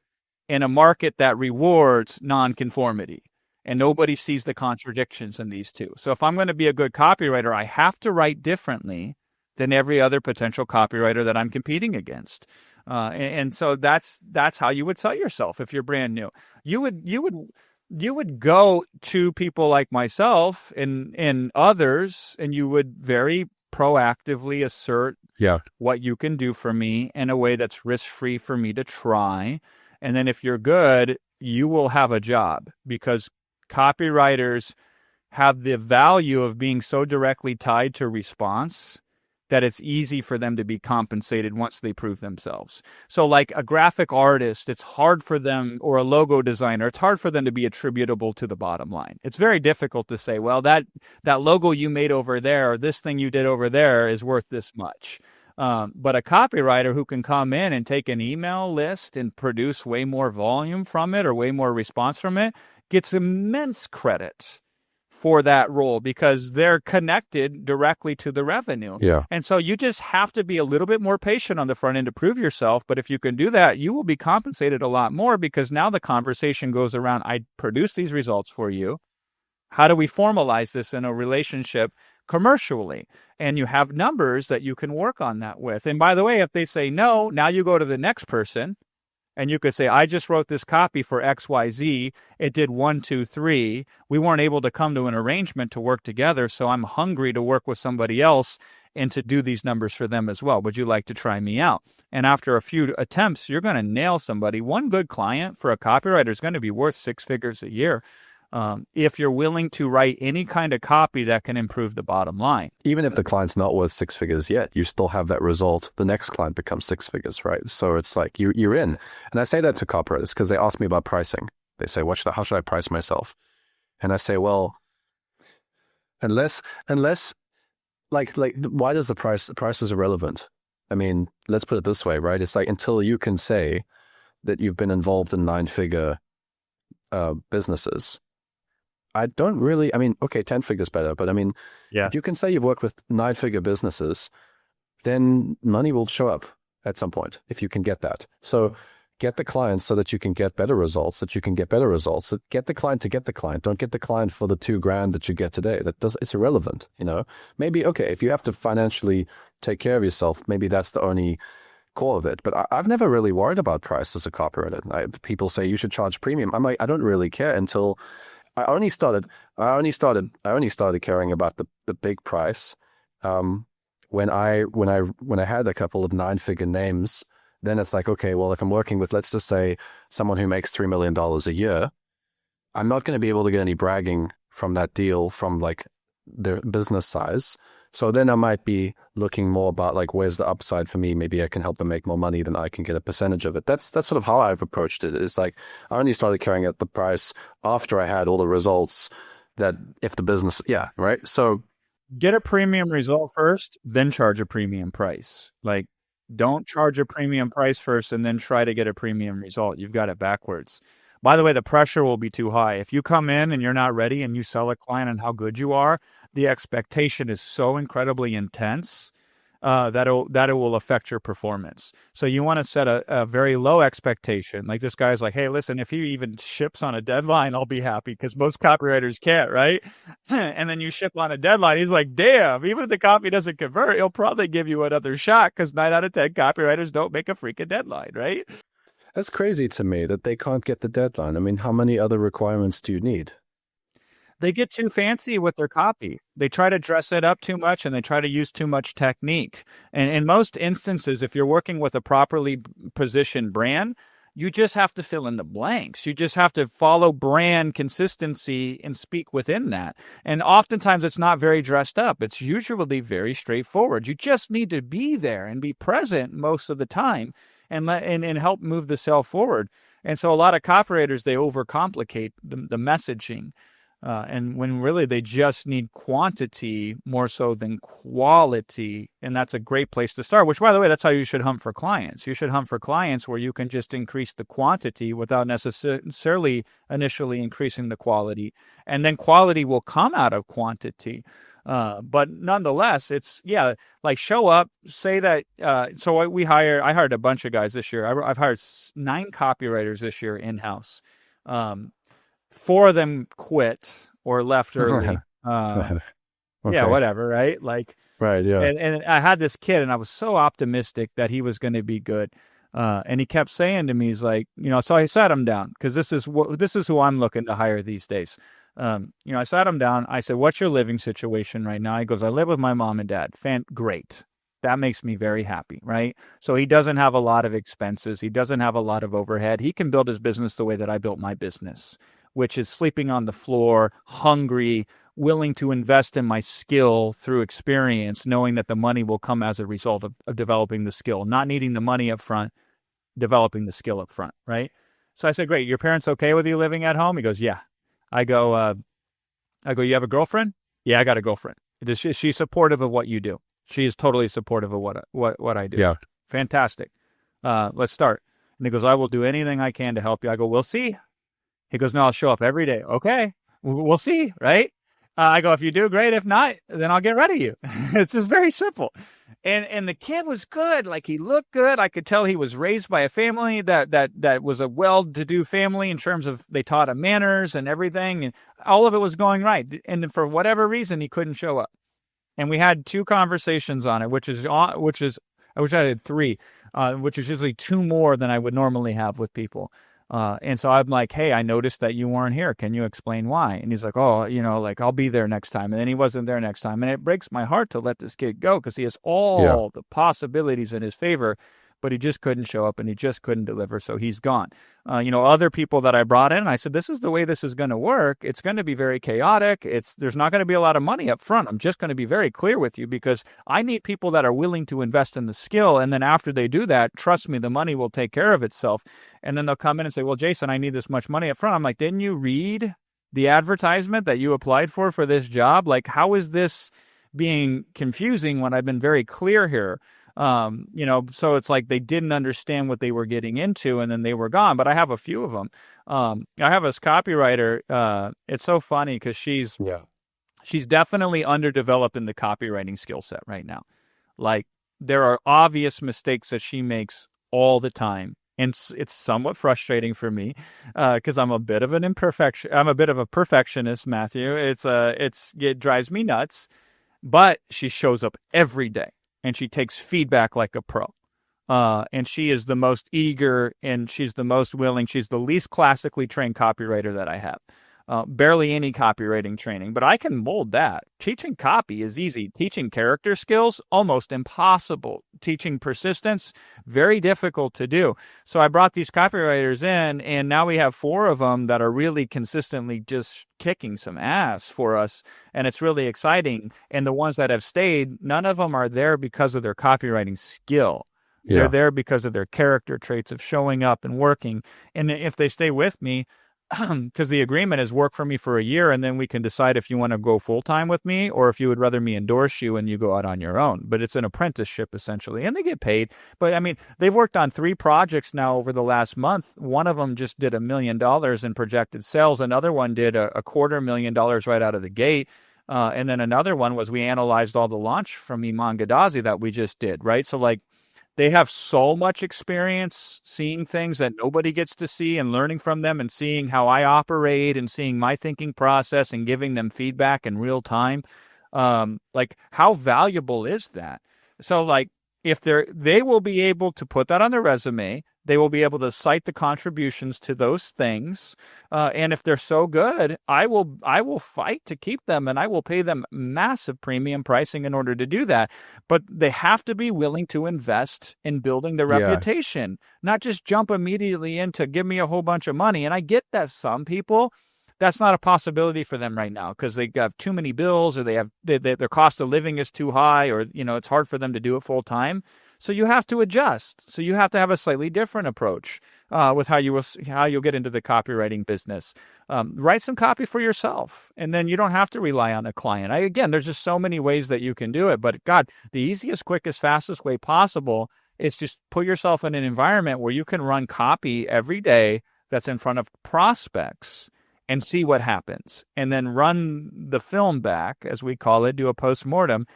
in a market that rewards nonconformity. And nobody sees the contradictions in these two. So if I'm going to be a good copywriter, I have to write differently than every other potential copywriter that I'm competing against. And so that's how you would sell yourself if you're brand new. You would go to people like myself and others, and you would very proactively assert what you can do for me in a way that's risk-free for me to try. And then if you're good, you will have a job, because copywriters have the value of being so directly tied to response that it's easy for them to be compensated once they prove themselves. So like a graphic artist, it's hard for them, or a logo designer, it's hard for them to be attributable to the bottom line. It's very difficult to say, well, that logo you made over there, or this thing you did over there is worth this much. But a copywriter who can come in and take an email list and produce way more volume from it or way more response from it gets immense credit for that role, because they're connected directly to the revenue. Yeah. And so you just have to be a little bit more patient on the front end to prove yourself. But if you can do that, you will be compensated a lot more, because now the conversation goes around, I produce these results for you. How do we formalize this in a relationship commercially? And you have numbers that you can work on that with. And by the way, if they say no, now you go to the next person and you could say, I just wrote this copy for XYZ. It did 1, 2, 3. We weren't able to come to an arrangement to work together, so I'm hungry to work with somebody else and to do these numbers for them as well. Would you like to try me out? And after a few attempts, you're going to nail somebody. One good client for a copywriter is going to be worth 6 figures a year. If you're willing to write any kind of copy that can improve the bottom line. Even if the client's not worth 6 figures yet, you still have that result. The next client becomes 6 figures, right? So it's like you're in. And I say that to copywriters because they ask me about pricing. They say, how should I price myself? And I say, well, unless like why does the price is irrelevant? I mean, let's put it this way, right? It's like until you can say that you've been involved in 9-figure businesses, I don't really, I mean, okay, 10 figures better, but I mean, if you can say you've worked with 9-figure businesses, then money will show up at some point if you can get that. So get the clients so that you can get better results, So get the client to get the client. Don't get the client for the $2,000 that you get today. It's irrelevant, you know? Maybe, okay, if you have to financially take care of yourself, maybe that's the only core of it. But I've never really worried about price as a copywriter. People say you should charge premium. I'm like, I don't really care until I only started caring about the big price when I had a couple of 9-figure names. Then it's like, okay, well, if I'm working with, let's just say, someone who makes $3 million a year, I'm not going to be able to get any bragging from that deal from like their business size. So then I might be looking more about like, where's the upside for me? Maybe I can help them make more money than I can get a percentage of it. That's sort of how I've approached it. It's like, I only started caring at the price after I had all the results that if the business, right? So get a premium result first, then charge a premium price. Like, don't charge a premium price first and then try to get a premium result. You've got it backwards. By the way, the pressure will be too high. If you come in and you're not ready and you sell a client on how good you are, the expectation is so incredibly intense that it will affect your performance. So you want to set a very low expectation. Like this guy's like, hey, listen, if he even ships on a deadline, I'll be happy, because most copywriters can't, right? And then you ship on a deadline. He's like, damn, even if the copy doesn't convert, he'll probably give you another shot, because 9 out of 10 copywriters don't make a freaking deadline, right? That's crazy to me that they can't get the deadline. I mean, how many other requirements do you need? They get too fancy with their copy. They try to dress it up too much, and they try to use too much technique. And in most instances, if you're working with a properly positioned brand, you just have to fill in the blanks. You just have to follow brand consistency and speak within that. And oftentimes it's not very dressed up. It's usually very straightforward. You just need to be there and be present most of the time and help move the sale forward. And so a lot of copywriters, they overcomplicate the messaging. And when really they just need quantity more so than quality. And that's a great place to start, which, by the way, that's how you should hunt for clients. You should hunt for clients where you can just increase the quantity without necessarily initially increasing the quality. And then quality will come out of quantity. But nonetheless, it's, like show up, say that. So I hired a bunch of guys this year. I've hired 9 copywriters this year in-house. 4 of them quit or left early. Okay. Yeah, whatever, right? Like, right, yeah. And I had this kid, and I was so optimistic that he was going to be good. And he kept saying to me, he's like, so I sat him down because this is who I'm looking to hire these days. I sat him down. I said, "What's your living situation right now?" He goes, "I live with my mom and dad." Great. That makes me very happy, right? So he doesn't have a lot of expenses. He doesn't have a lot of overhead. He can build his business the way that I built my business, which is sleeping on the floor, hungry, willing to invest in my skill through experience, knowing that the money will come as a result of developing the skill, not needing the money up front, developing the skill up front, right? So I said, "Great, your parents okay with you living at home?" He goes, "Yeah." I go, "You have a girlfriend?" "Yeah, I got a girlfriend." Is she supportive of what you do? She is totally supportive of what I do. Yeah. Fantastic. Let's start. And he goes, "I will do anything I can to help you." I go, "We'll see." He goes, "No, I'll show up every day." "Okay, we'll see, right?" I go, "If you do, great. If not, then I'll get rid of you." It's just very simple. And the kid was good. Like, he looked good. I could tell he was raised by a family that was a well-to-do family in terms of they taught him manners and everything. And all of it was going right. And then for whatever reason, he couldn't show up. And we had 2 conversations on it, which I wish I had 3, which is usually 2 more than I would normally have with people. And so I'm like, "Hey, I noticed that you weren't here. Can you explain why?" And he's like, "Oh, like I'll be there next time." And then he wasn't there next time. And it breaks my heart to let this kid go because he has all the possibilities in his favor, but he just couldn't show up and he just couldn't deliver. So he's gone. Other people that I brought in, I said, "This is the way this is going to work. It's going to be very chaotic. There's not going to be a lot of money up front. I'm just going to be very clear with you because I need people that are willing to invest in the skill. And then after they do that, trust me, the money will take care of itself." And then they'll come in and say, "Well, Jason, I need this much money up front." I'm like, "Didn't you read the advertisement that you applied for this job? Like, how is this being confusing when I've been very clear here?" So it's like they didn't understand what they were getting into and then they were gone. But I have a few of them. I have this copywriter. It's so funny because she's definitely underdeveloped in the copywriting skill set right now. Like, there are obvious mistakes that she makes all the time. And it's somewhat frustrating for me because I'm a bit of an imperfection. I'm a bit of a perfectionist, Matthew. It drives me nuts. But she shows up every day. And she takes feedback like a pro. And she is the most eager and she's the most willing. She's the least classically trained copywriter that I have. Barely any copywriting training, but I can mold that. Teaching copy is easy. Teaching character skills, almost impossible. Teaching persistence, very difficult to do. So I brought these copywriters in, and now we have 4 of them that are really consistently just kicking some ass for us, and it's really exciting. And the ones that have stayed, none of them are there because of their copywriting skill. They're there because of their character traits of showing up and working. And if they stay with me, because the agreement is work for me for a year, and then we can decide if you want to go full-time with me or if you would rather me endorse you and you go out on your own. But it's an apprenticeship, essentially, and they get paid. But, I mean, they've worked on 3 projects now over the last month. One of them just did $1 million in projected sales. Another one did a $250,000 right out of the gate. And then another one was we analyzed all the launch from Iman Gadazi that we just did, right? So, like, they have so much experience seeing things that nobody gets to see and learning from them and seeing how I operate and seeing my thinking process and giving them feedback in real time. Like, how valuable is that? So, like, if they will be able to put that on their resume, they will be able to cite the contributions to those things. And if they're so good, I will fight to keep them, and I will pay them massive premium pricing in order to do that. But they have to be willing to invest in building their reputation, not just jump immediately into give me a whole bunch of money. And I get that some people, that's not a possibility for them right now because they have too many bills or their cost of living is too high, or, it's hard for them to do it full time. So you have to adjust. So you have to have a slightly different approach with how you'll get into the copywriting business. Write some copy for yourself, and then you don't have to rely on a client. Again, there's just so many ways that you can do it. But God, the easiest, quickest, fastest way possible is just put yourself in an environment where you can run copy every day that's in front of prospects and see what happens. And then run the film back, as we call it, do a post-mortem.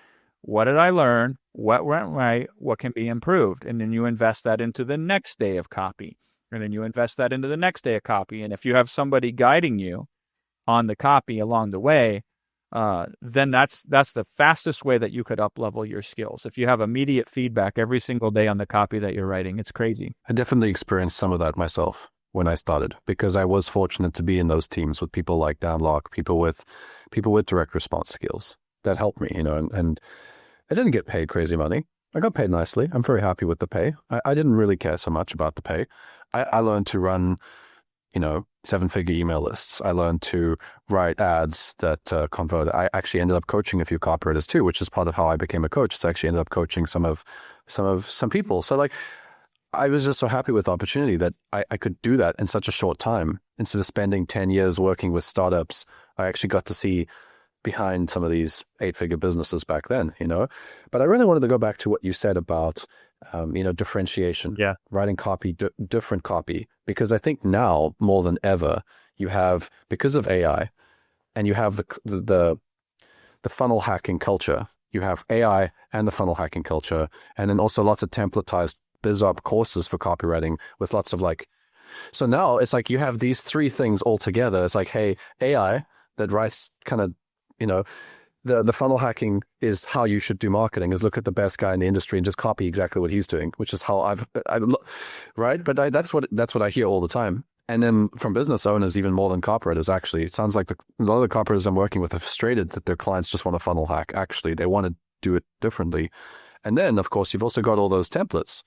What did I learn? What went right? What can be improved? And then you invest that into the next day of copy. And then you invest that into the next day of copy. And if you have somebody guiding you on the copy along the way, then that's the fastest way that you could up-level your skills. If you have immediate feedback every single day on the copy that you're writing, it's crazy. I definitely experienced some of that myself when I started, because I was fortunate to be in those teams with people like Dan Locke, people with direct response skills that helped me, and I didn't get paid crazy money. I got paid nicely. I'm very happy with the pay. I didn't really care so much about the pay. I learned to run, 7-figure email lists. I learned to write ads that convert. I actually ended up coaching a few copywriters too, which is part of how I became a coach. So I actually ended up coaching some people. So I was just so happy with the opportunity that I could do that in such a short time. Instead of spending 10 years working with startups, I actually got to see behind some of these 8-figure businesses back then, But I really wanted to go back to what you said about, differentiation, writing copy, different copy, because I think now more than ever, you have, because of AI, and you have the funnel hacking culture, you have AI and the funnel hacking culture, and then also lots of templatized BizOp courses for copywriting with lots of so now it's like you have these three things all together. It's like, hey, AI that writes kind of, the funnel hacking is how you should do marketing, is look at the best guy in the industry and just copy exactly what he's doing, which is how I've right? But that's what I hear all the time. And then from business owners, even more than copywriters, actually, it sounds like a lot of the copywriters I'm working with are frustrated that their clients just want to funnel hack. Actually, they want to do it differently. And then, of course, you've also got all those templates.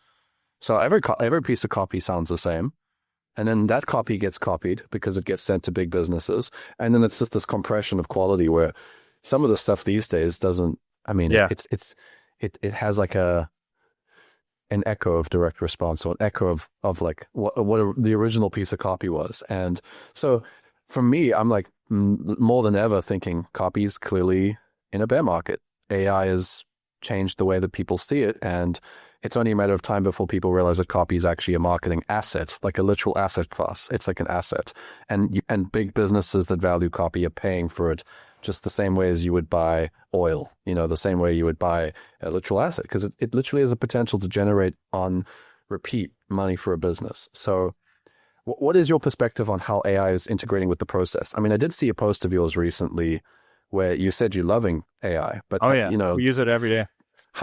So every piece of copy sounds the same. And then that copy gets copied because it gets sent to big businesses. And then it's just this compression of quality where some of the stuff these days doesn't, it has like an echo of direct response, or an echo of what the original piece of copy was. And so for me, I'm more than ever thinking copy is clearly in a bear market. AI has changed the way that people see it, and it's only a matter of time before people realize that copy is actually a marketing asset, like a literal asset class. It's like an asset. And big businesses that value copy are paying for it just the same way as you would buy oil, the same way you would buy a literal asset, because it literally has a potential to generate on repeat money for a business. So what is your perspective on how AI is integrating with the process? I mean, I did see a post of yours recently where you said you're loving AI, but we use it every day.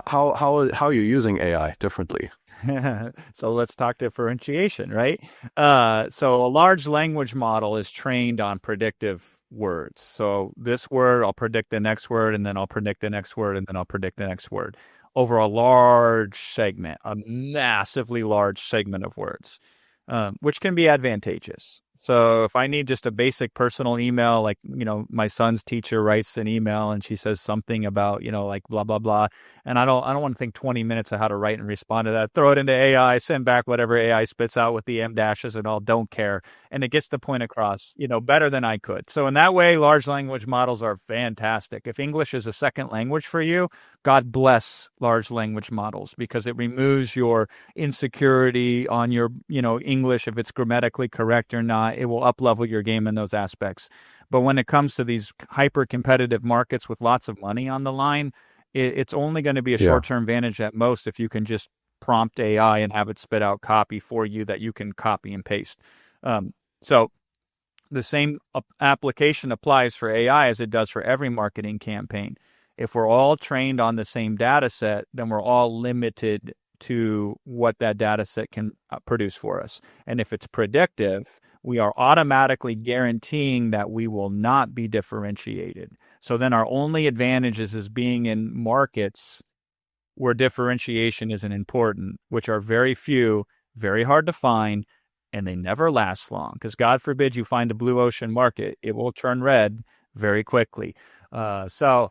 How are you using AI differently? So let's talk differentiation, right? So a large language model is trained on predictive words. So this word, I'll predict the next word, and then I'll predict the next word, and then I'll predict the next word over a large segment, a massively large segment of words, which can be advantageous. So if I need just a basic personal email, my son's teacher writes an email and she says something about, blah, blah, blah. And I don't want to think 20 minutes of how to write and respond to that. Throw it into AI, send back whatever AI spits out with the M dashes and all, don't care. And it gets the point across, better than I could. So in that way, large language models are fantastic. If English is a second language for you, God bless large language models, because it removes your insecurity on your, English, if it's grammatically correct or not. It will up-level your game in those aspects. But when it comes to these hyper-competitive markets with lots of money on the line, it's only going to be a short-term advantage at most if you can just prompt AI and have it spit out copy for you that you can copy and paste. So the same application applies for AI as it does for every marketing campaign. If we're all trained on the same data set, then we're all limited to what that data set can produce for us. And if it's predictive, we are automatically guaranteeing that we will not be differentiated. So then our only advantages is being in markets where differentiation isn't important, which are very few, very hard to find, and they never last long. Because God forbid you find a blue ocean market, it will turn red very quickly. So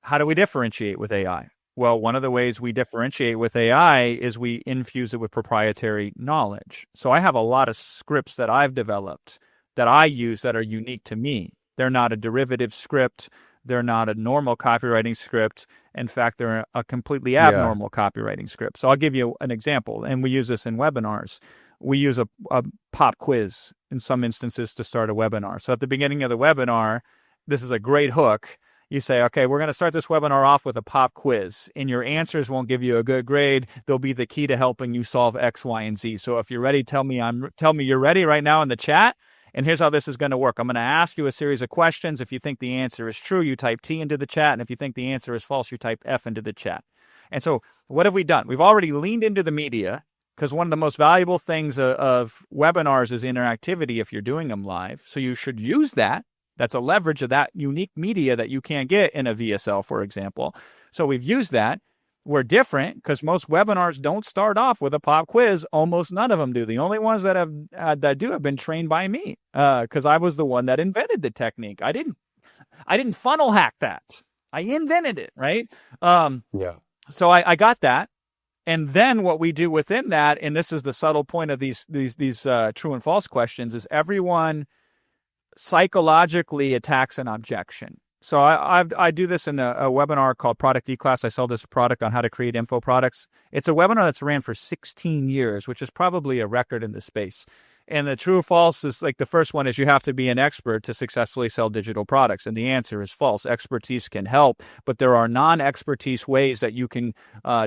how do we differentiate with AI? Well, one of the ways we differentiate with AI is we infuse it with proprietary knowledge. So I have a lot of scripts that I've developed that I use that are unique to me. They're not a derivative script. They're not a normal copywriting script. In fact, they're a completely Yeah. abnormal copywriting script. So I'll give you an example, and we use this in webinars. We use a pop quiz in some instances to start a webinar. So at the beginning of the webinar, this is a great hook. You say, okay, we're going to start this webinar off with a pop quiz, and your answers won't give you a good grade. They'll be the key to helping you solve X, Y, and Z. So if you're ready, tell me you're ready right now in the chat. And here's how this is going to work. I'm going to ask you a series of questions. If you think the answer is true, you type T into the chat. And if you think the answer is false, you type F into the chat. And so what have we done? We've already leaned into the media, because one of the most valuable things of webinars is interactivity if you're doing them live. So you should use that. That's a leverage of that unique media that you can't get in a VSL, for example. So we've used that. We're different because most webinars don't start off with a pop quiz. Almost none of them do. The only ones that have been trained by me, because I was the one that invented the technique. I didn't funnel hack that. I invented it, right? Yeah. So I got that. And then what we do within that, and this is the subtle point of these true and false questions, is everyone psychologically attacks an objection. So I do this in a webinar called Product E-Class. I sell this product on how to create info products. It's a webinar that's ran for 16 years, which is probably a record in the space. And the true or false is like the first one is you have to be an expert to successfully sell digital products. And the answer is false. Expertise can help, but there are non-expertise ways that you can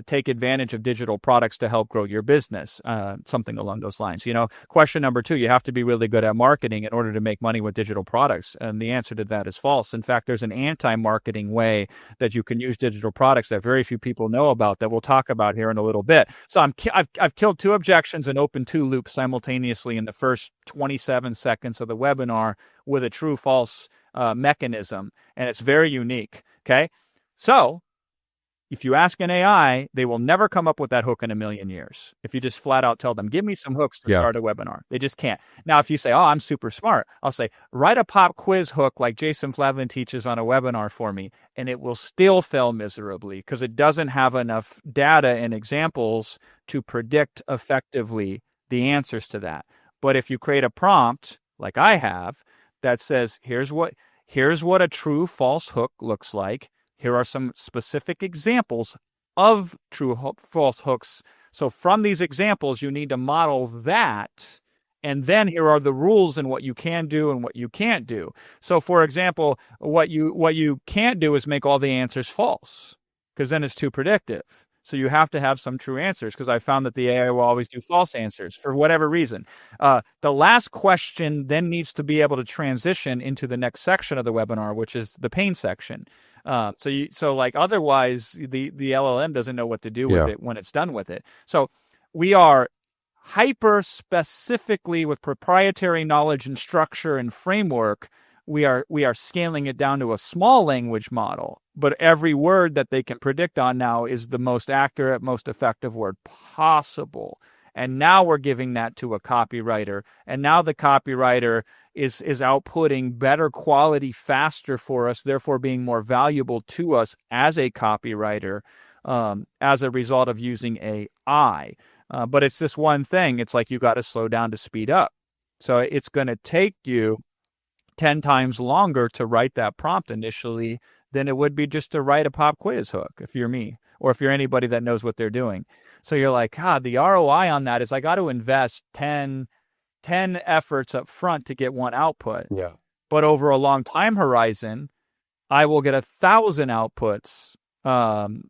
take advantage of digital products to help grow your business, something along those lines. Question number 2, you have to be really good at marketing in order to make money with digital products. And the answer to that is false. In fact, there's an anti-marketing way that you can use digital products that very few people know about that we'll talk about here in a little bit. So I've killed 2 objections and opened 2 loops simultaneously in the first 27 seconds of the webinar with a true false mechanism. And it's very unique. Okay. So if you ask an AI, they will never come up with that hook in a million years. If you just flat out tell them, give me some hooks to start a webinar, they just can't. Now, if you say, oh, I'm super smart, I'll say, write a pop quiz hook like Jason Fladlien teaches on a webinar for me. And it will still fail miserably because it doesn't have enough data and examples to predict effectively the answers to that. But if you create a prompt like I have that says, here's what a true false hook looks like. Here are some specific examples of false hooks. So from these examples, you need to model that. And then here are the rules and what you can do and what you can't do. So for example, what you can't do is make all the answers false, because then it's too predictive. So you have to have some true answers, because I found that the AI will always do false answers for whatever reason. The last question then needs to be able to transition into the next section of the webinar, which is the pain section. So otherwise the LLM doesn't know what to do with it when it's done with it. So we are hyper specifically with proprietary knowledge and structure and framework. We are scaling it down to a small language model, but every word that they can predict on now is the most accurate, most effective word possible. And now we're giving that to a copywriter. And now the copywriter is outputting better quality faster for us, therefore being more valuable to us as a copywriter as a result of using AI. But it's this one thing. It's like you got to slow down to speed up. So it's going to take you 10 times longer to write that prompt initially than it would be just to write a pop quiz hook, if you're me, or if you're anybody that knows what they're doing. So you're like, God, the ROI on that is I got to invest 10 efforts up front to get one output. Yeah. But over a long time horizon, I will get 1,000 outputs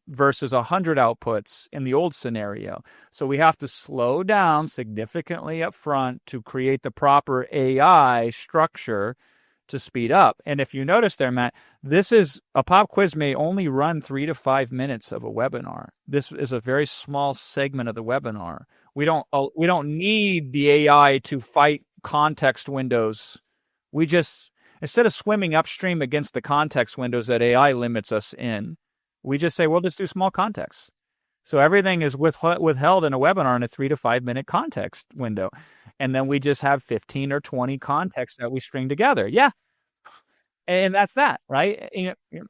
versus 100 outputs in the old scenario. So we have to slow down significantly up front to create the proper AI structure to speed up. And if you notice there, Matt, this is a pop quiz may only run 3 to 5 minutes of a webinar. This is a very small segment of the webinar. We don't need the AI to fight context windows. We just, instead of swimming upstream against the context windows that AI limits us in, we just say, we'll just do small context. So everything is withheld in a webinar in a 3 to 5 minute context window. And then we just have 15 or 20 contexts that we string together. Yeah. And that's that, right?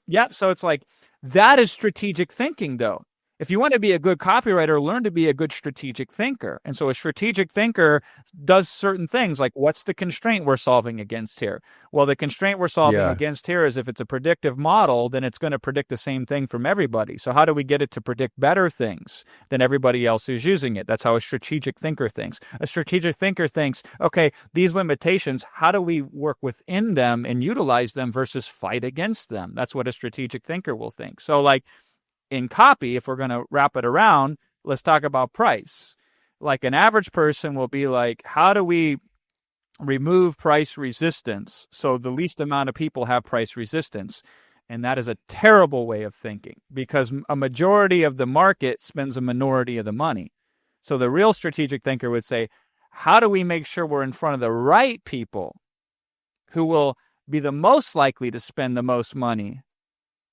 Yeah. So it's like, That is strategic thinking, though. If you want to be a good copywriter, learn to be a good strategic thinker. And so a strategic thinker does certain things like, what's the constraint we're solving against here? Well, the constraint we're solving against here is if it's a predictive model, then it's going to predict the same thing from everybody. So how do we get it to predict better things than everybody else who's using it? That's how a strategic thinker thinks. A strategic thinker thinks, okay, these limitations, how do we work within them and utilize them versus fight against them? That's what a strategic thinker will think. So like, in copy, if we're going to wrap it around, let's talk about price. Like an average person will be like, how do we remove price resistance so the least amount of people have price resistance? And that is a terrible way of thinking because a majority of the market spends a minority of the money. So the real strategic thinker would say, how do we make sure we're in front of the right people who will be the most likely to spend the most money?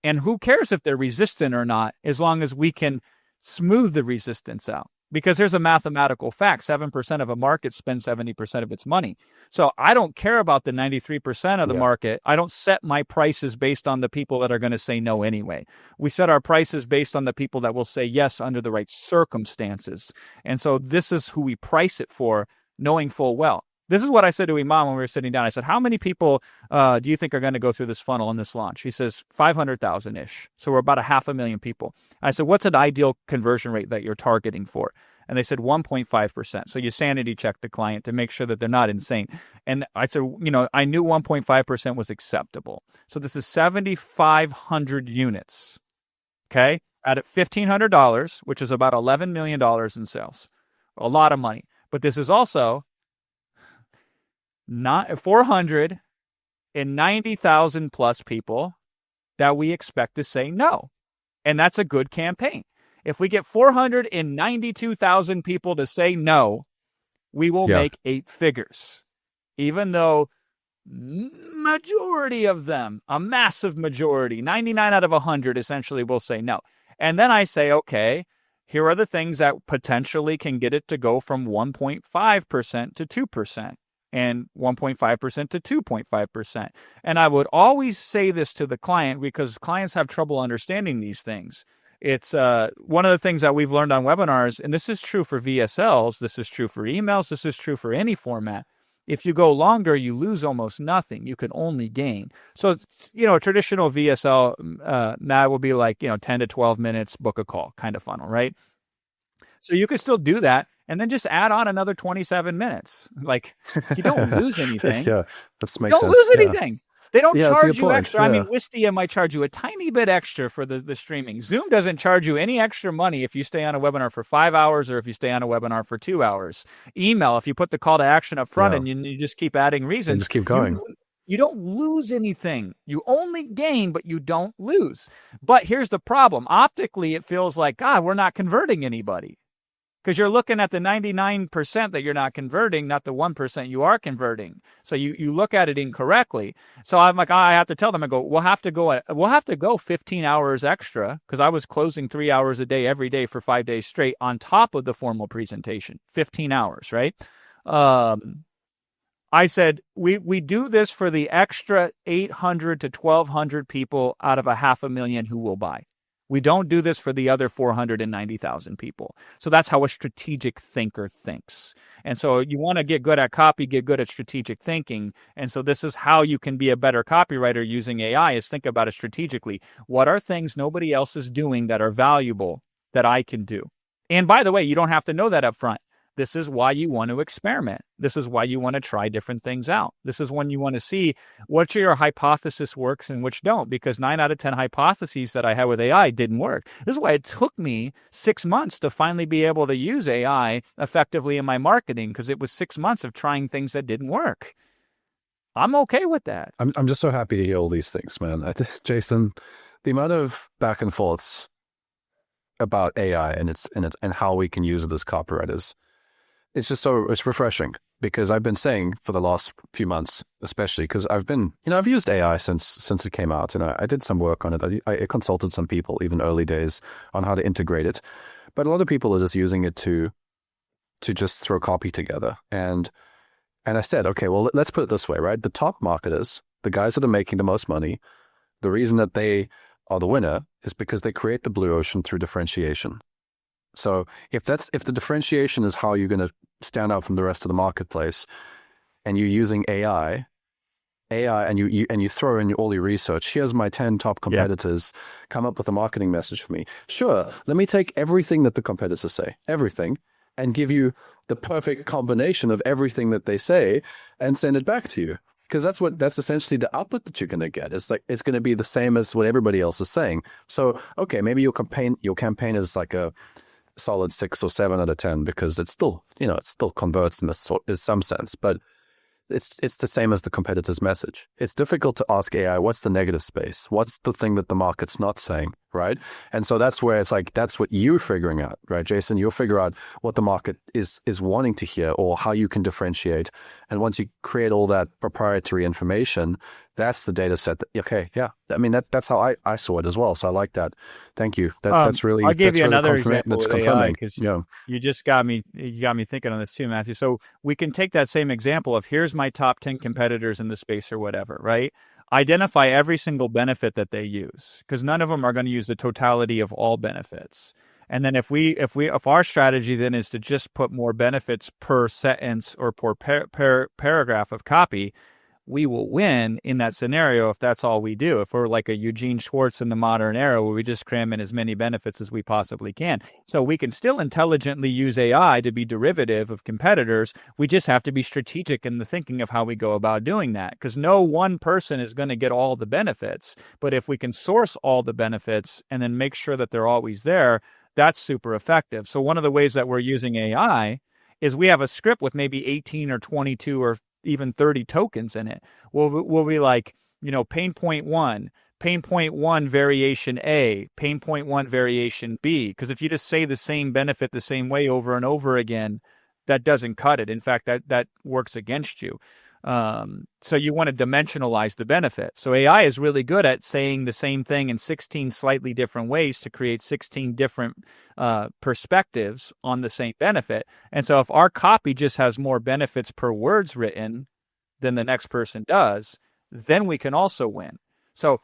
And who cares if they're resistant or not, as long as we can smooth the resistance out? Because here's a mathematical fact. 7% of a market spends 70% of its money. So I don't care about the 93% of the market. I don't set my prices based on the people that are going to say no anyway. We set our prices based on the people that will say yes under the right circumstances. And so this is who we price it for, knowing full well. This is what I said to Imam when we were sitting down. I said, how many people do you think are going to go through this funnel in this launch? He says, 500,000-ish. So we're about 500,000 people. I said, what's an ideal conversion rate that you're targeting for? And they said 1.5%. So you sanity check the client to make sure that they're not insane. And I said, I knew 1.5% was acceptable. So this is 7,500 units, okay, at $1,500, which is about $11 million in sales. A lot of money. But this is also not 490,000 plus people that we expect to say no. And that's a good campaign. If we get 492,000 people to say no, we will make 8 figures. Even though majority of them, a massive majority, 99 out of 100 essentially will say no. And then I say, okay, here are the things that potentially can get it to go from 1.5% to 2%. And 1.5% to 2.5%. And I would always say this to the client because clients have trouble understanding these things. It's one of the things that we've learned on webinars, and this is true for VSLs, this is true for emails, this is true for any format. If you go longer, you lose almost nothing. You can only gain. So, a traditional VSL, Matt, will be like, 10 to 12 minutes, book a call kind of funnel, right? So you could still do that. And then just add on another 27 minutes. Like, you don't lose anything. That makes sense. Don't lose anything. They don't charge you point. extra. I mean, Wistia might charge you a tiny bit extra for the streaming. Zoom doesn't charge you any extra money if you stay on a webinar for 5 hours or if you stay on a webinar for 2 hours. Email, if you put the call to action up front and you just keep adding reasons. And just keep going. You don't lose anything. You only gain, but you don't lose. But here's the problem. Optically, it feels like, God, we're not converting anybody. Because you're looking at the 99% that you're not converting, not the 1% you are converting. So you look at it incorrectly. So I'm like, I have to tell them, I go, we'll have to go 15 hours extra because I was closing 3 hours a day every day for 5 days straight on top of the formal presentation, 15 hours, right? I said, we do this for the extra 800 to 1,200 people out of 500,000 who will buy. We don't do this for the other 490,000 people. So that's how a strategic thinker thinks. And so you want to get good at copy, get good at strategic thinking. And so this is how you can be a better copywriter using AI is think about it strategically. What are things nobody else is doing that are valuable that I can do? And by the way, you don't have to know that up front. This is why you want to experiment. This is why you want to try different things out. This is when you want to see which of your hypothesis works and which don't, because 9 out of 10 hypotheses that I had with AI didn't work. This is why it took me 6 months to finally be able to use AI effectively in my marketing, because it was 6 months of trying things that didn't work. I'm okay with that. I'm just so happy to hear all these things, man. Jason, the amount of back and forths about AI and how we can use it as copywriters, it's refreshing, because I've been saying for the last few months, especially because I've used AI since it came out, and I did some work on it. I consulted some people, even early days, on how to integrate it. But a lot of people are just using it to just throw copy together. And I said, okay, well, let's put it this way, right? The top marketers, the guys that are making the most money, the reason that they are the winner is because they create the blue ocean through differentiation. So if the differentiation is how you're going to stand out from the rest of the marketplace, and you're using AI, and you throw in all your research. Here's my 10 top competitors. Come up with a marketing message for me. Sure, let me take everything that the competitors say, everything, and give you the perfect combination of everything that they say, and send it back to you. Because that's essentially the output that you're going to get. It's like it's going to be the same as what everybody else is saying. So okay, maybe your campaign is like a solid 6 or 7 out of 10 because it still converts in some sense, but it's the same as the competitor's message. It's difficult to ask AI, what's the negative space? What's the thing that the market's not saying, right? And so that's where it's like, that's what you're figuring out, right, Jason? You'll figure out what the market is wanting to hear or how you can differentiate. And once you create all that proprietary information, that's the data set. I mean, that's how I saw it as well. So I like that. Thank you. That's really, I'll give you really another example that's with confirming. AI, because you just got me thinking on this too, Matthew. So we can take that same example of here's my top 10 competitors in the space or whatever, right? Identify every single benefit that they use, because none of them are going to use the totality of all benefits. And then if our strategy then is to just put more benefits per sentence or per paragraph of copy, we will win in that scenario if that's all we do. If we're like a Eugene Schwartz in the modern era where we just cram in as many benefits as we possibly can. So we can still intelligently use AI to be derivative of competitors. We just have to be strategic in the thinking of how we go about doing that, because no one person is going to get all the benefits. But if we can source all the benefits and then make sure that they're always there, that's super effective. So one of the ways that we're using AI is we have a script with maybe 18 or 22 or even 30 tokens in it. We'll be like, pain point one variation A, pain point one variation B. Because if you just say the same benefit the same way over and over again, that doesn't cut it. In fact, that works against you. So you want to dimensionalize the benefit. So AI is really good at saying the same thing in 16 slightly different ways to create 16 different perspectives on the same benefit. And so if our copy just has more benefits per words written than the next person does, then we can also win. So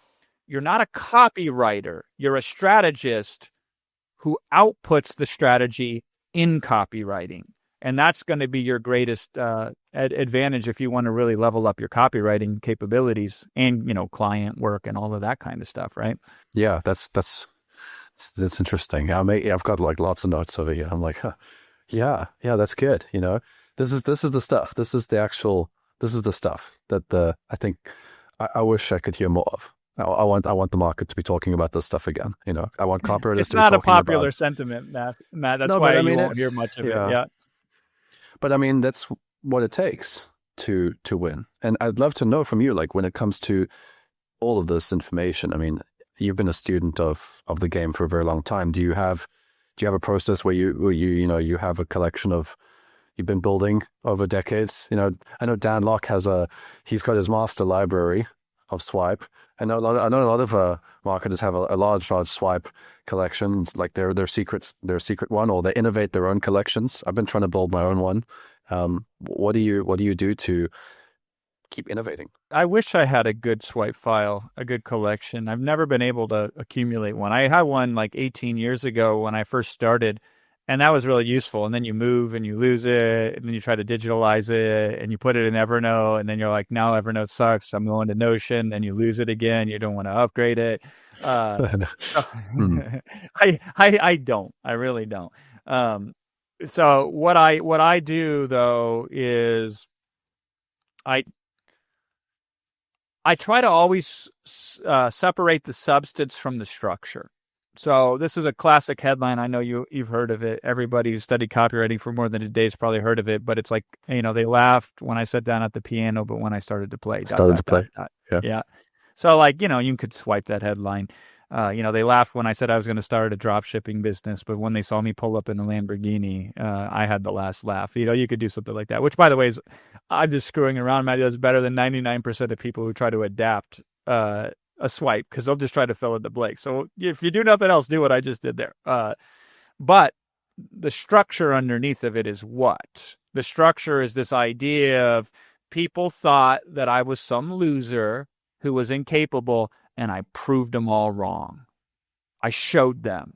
you're not a copywriter, you're a strategist who outputs the strategy in copywriting. And that's going to be your greatest advantage if you want to really level up your copywriting capabilities and, client work and all of that kind of stuff, right? Yeah, that's interesting. I've got like lots of notes over here. I'm like, yeah, that's good. This is the stuff. This is the stuff that I think I wish I could hear more of. I want the market to be talking about this stuff again. I want copywriters it's to be talking about. It's not a popular sentiment, Matt. That's why you won't hear much of it. Yeah. But I mean, that's what it takes to win. And I'd love to know from you, like when it comes to all of this information, I mean, you've been a student of the game for a very long time. Do you have a process where you have a collection of, you've been building over decades? I know Dan Locke he's got his master library of swipe. I know a lot of marketers have a large swipe collection, like their secret one, or they innovate their own collections. I've been trying to build my own one. What do you do to keep innovating? I wish I had a good swipe file, a good collection. I've never been able to accumulate one. I had one like 18 years ago when I first started, and that was really useful. And then you move and you lose it, and then you try to digitalize it, and you put it in Evernote, and then you're like, now Evernote sucks. I'm going to Notion, and you lose it again. You don't want to upgrade it. I don't. I really don't. So what I do though is I try to always separate the substance from the structure. So this is a classic headline. I know you've heard of it. Everybody who studied copywriting for more than a day has probably heard of it. But it's like, they laughed when I sat down at the piano, but when I started to play. Yeah. So like, you could swipe that headline. They laughed when I said I was going to start a drop shipping business, but when they saw me pull up in a Lamborghini, I had the last laugh. You could do something like that, which, by the way, I'm just screwing around. Matthew, that's better than 99% of people who try to adapt a swipe, because they'll just try to fill in the blank. So if you do nothing else, do what I just did there. But the structure underneath of it is what? The structure is this idea of people thought that I was some loser who was incapable, and I proved them all wrong. I showed them.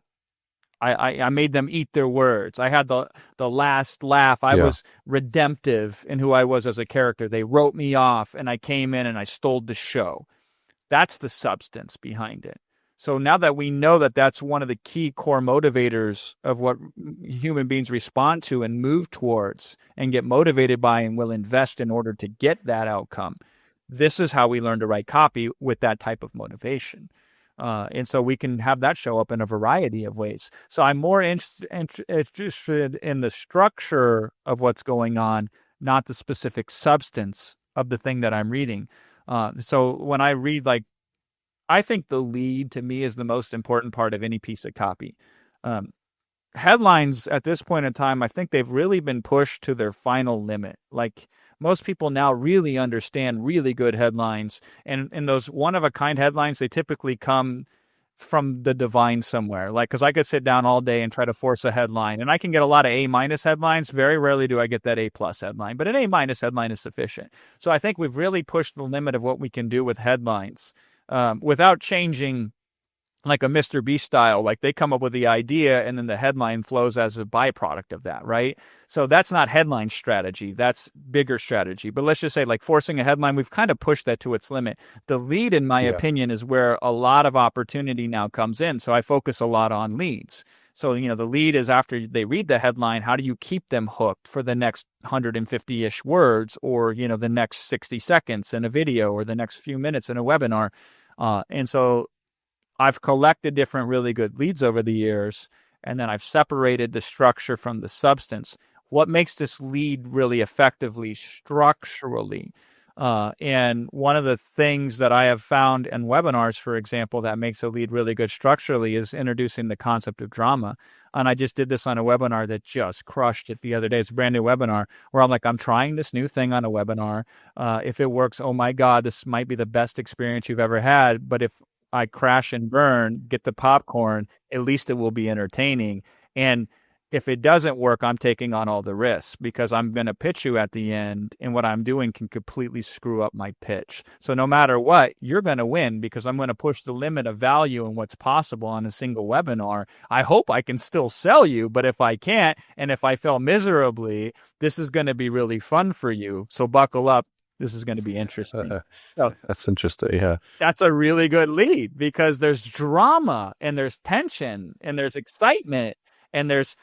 I made them eat their words. I had the last laugh. I Yeah. was redemptive in who I was as a character. They wrote me off, and I came in and I stole the show. That's the substance behind it. So now that we know that that's one of the key core motivators of what human beings respond to and move towards and get motivated by and will invest in order to get that outcome, this is how we learn to write copy with that type of motivation. And so we can have that show up in a variety of ways. So I'm more interested in the structure of what's going on, not the specific substance of the thing that I'm reading. So when I read, like, I think the lead to me is the most important part of any piece of copy. Headlines at this point in time, I think they've really been pushed to their final limit. Like, most people now really understand really good headlines, and those one-of-a-kind headlines, they typically come from the divine somewhere. Like, because I could sit down all day and try to force a headline, and I can get a lot of A- headlines. Very rarely do I get that A+ headline, but an A- headline is sufficient. So I think we've really pushed the limit of what we can do with headlines without changing, like a Mr. Beast style. Like, they come up with the idea and then the headline flows as a byproduct of that, right? So that's not headline strategy. That's bigger strategy. But let's just say, like, forcing a headline, we've kind of pushed that to its limit. The lead, in my opinion, is where a lot of opportunity now comes in. So I focus a lot on leads. So, the lead is after they read the headline, how do you keep them hooked for the next 150-ish words, or, the next 60 seconds in a video, or the next few minutes in a webinar? And so I've collected different really good leads over the years, and then I've separated the structure from the substance. What makes this lead really effectively structurally? And one of the things that I have found in webinars, for example, that makes a lead really good structurally is introducing the concept of drama. And I just did this on a webinar that just crushed it the other day. It's a brand new webinar where I'm like, I'm trying this new thing on a webinar. If it works, oh my God, this might be the best experience you've ever had. But if I crash and burn, get the popcorn, at least it will be entertaining. And if it doesn't work, I'm taking on all the risks, because I'm going to pitch you at the end, and what I'm doing can completely screw up my pitch. So no matter what, you're going to win, because I'm going to push the limit of value and what's possible on a single webinar. I hope I can still sell you, but if I can't, and if I fail miserably, this is going to be really fun for you. So buckle up. This is going to be interesting. So that's interesting. Yeah. That's a really good lead, because there's drama and there's tension and there's excitement and there's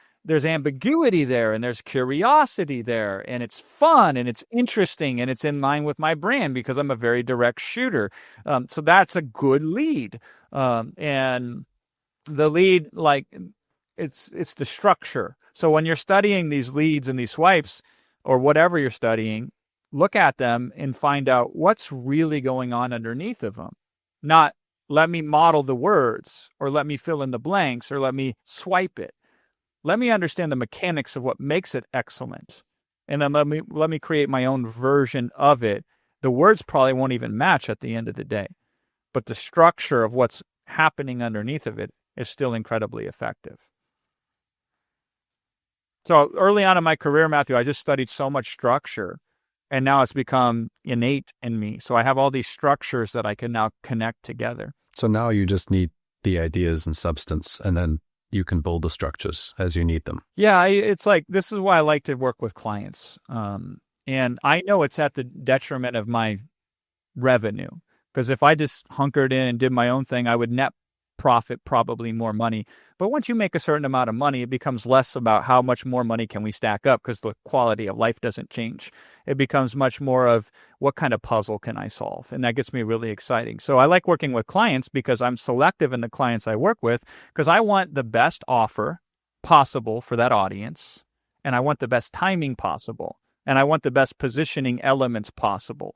ambiguity there and there's curiosity there, and it's fun and it's interesting and it's in line with my brand, because I'm a very direct shooter. So that's a good lead. And the lead, like, it's the structure. So when you're studying these leads and these swipes, or whatever you're studying, look at them and find out what's really going on underneath of them. Not let me model the words, or let me fill in the blanks, or let me swipe it. Let me understand the mechanics of what makes it excellent. And then let me create my own version of it. The words probably won't even match at the end of the day, but the structure of what's happening underneath of it is still incredibly effective. So early on in my career, Matthew, I just studied so much structure, and now it's become innate in me. So I have all these structures that I can now connect together. So now you just need the ideas and substance, and then you can build the structures as you need them. Yeah, it's like, this is why I like to work with clients. And I know it's at the detriment of my revenue, because if I just hunkered in and did my own thing, I would net profit probably more money. But once you make a certain amount of money, it becomes less about how much more money can we stack up, because the quality of life doesn't change. It becomes much more of, what kind of puzzle can I solve? And that gets me really exciting. So I like working with clients, because I'm selective in the clients I work with, because I want the best offer possible for that audience, and I want the best timing possible, and I want the best positioning elements possible.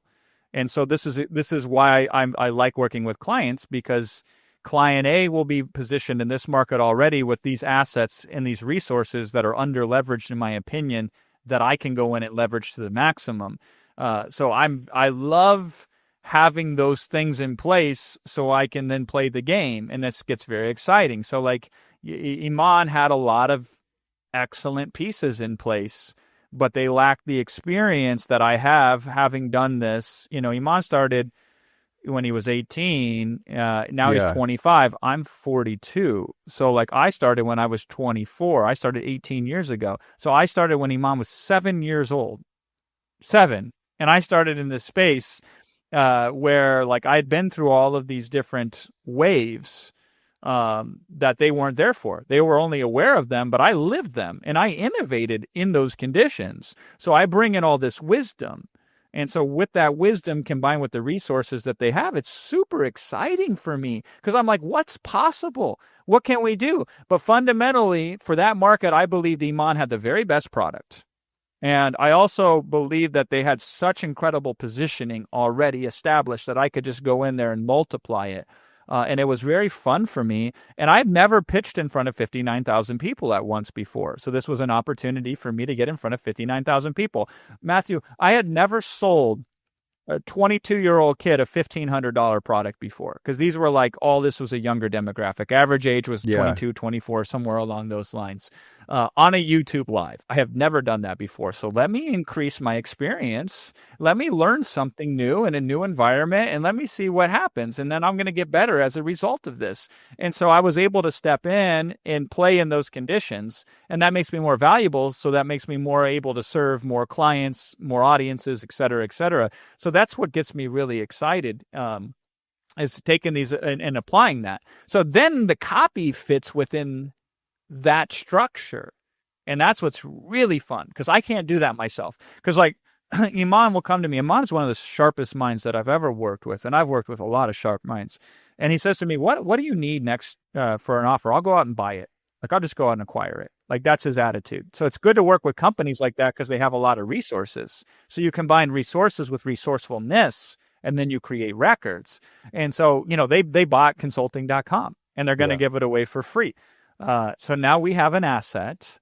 And so this is why I like working with clients, because client A will be positioned in this market already with these assets and these resources that are under leveraged, in my opinion, that I can go in and leverage to the maximum. So I love having those things in place, so I can then play the game, and this gets very exciting. So like, Iman had a lot of excellent pieces in place, but they lacked the experience that I have, having done this. Iman started when he was 18. Now he's Yeah. 25. I'm 42. So like I started when I was 24. I started 18 years ago. So I started when Iman was 7 years old. 7. And I started in this space where like I'd been through all of these different waves that they weren't there for. They were only aware of them, but I lived them and I innovated in those conditions. So I bring in all this wisdom. And so with that wisdom combined with the resources that they have, it's super exciting for me because I'm like, what's possible? What can we do? But fundamentally, for that market, I believed Iman had the very best product. And I also believe that they had such incredible positioning already established that I could just go in there and multiply it. And it was very fun for me. And I've never pitched in front of 59,000 people at once before. So this was an opportunity for me to get in front of 59,000 people. Matthew, I had never sold a 22-year-old kid a $1,500 product before because these were like all this was a younger demographic. Average age was 22, 24, somewhere along those lines. On a YouTube live. I have never done that before. So let me increase my experience. Let me learn something new in a new environment and let me see what happens. And then I'm going to get better as a result of this. And so I was able to step in and play in those conditions. And that makes me more valuable. So that makes me more able to serve more clients, more audiences, et cetera, et cetera. So that's what gets me really excited. Is taking these and applying that. So then the copy fits within that structure. And that's what's really fun because I can't do that myself. Because like Iman will come to me. Iman is one of the sharpest minds that I've ever worked with. And I've worked with a lot of sharp minds. And he says to me, what do you need next for an offer? I'll go out and buy it. Like I'll just go out and acquire it. Like that's his attitude. So it's good to work with companies like that because they have a lot of resources. So you combine resources with resourcefulness and then you create records. And so, they bought consulting.com and they're going to give it away for free. So now we have an asset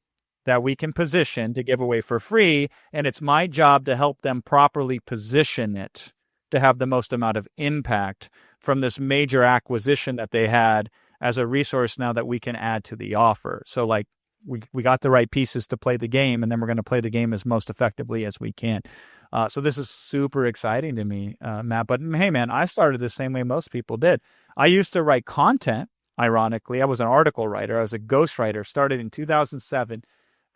that we can position to give away for free, and it's my job to help them properly position it to have the most amount of impact from this major acquisition that they had as a resource now that we can add to the offer. So like we got the right pieces to play the game, and then we're going to play the game as most effectively as we can. So this is super exciting to me, Matt. But hey, man, I started the same way most people did. I used to write content. Ironically, I was an article writer. I was a ghostwriter, started in 2007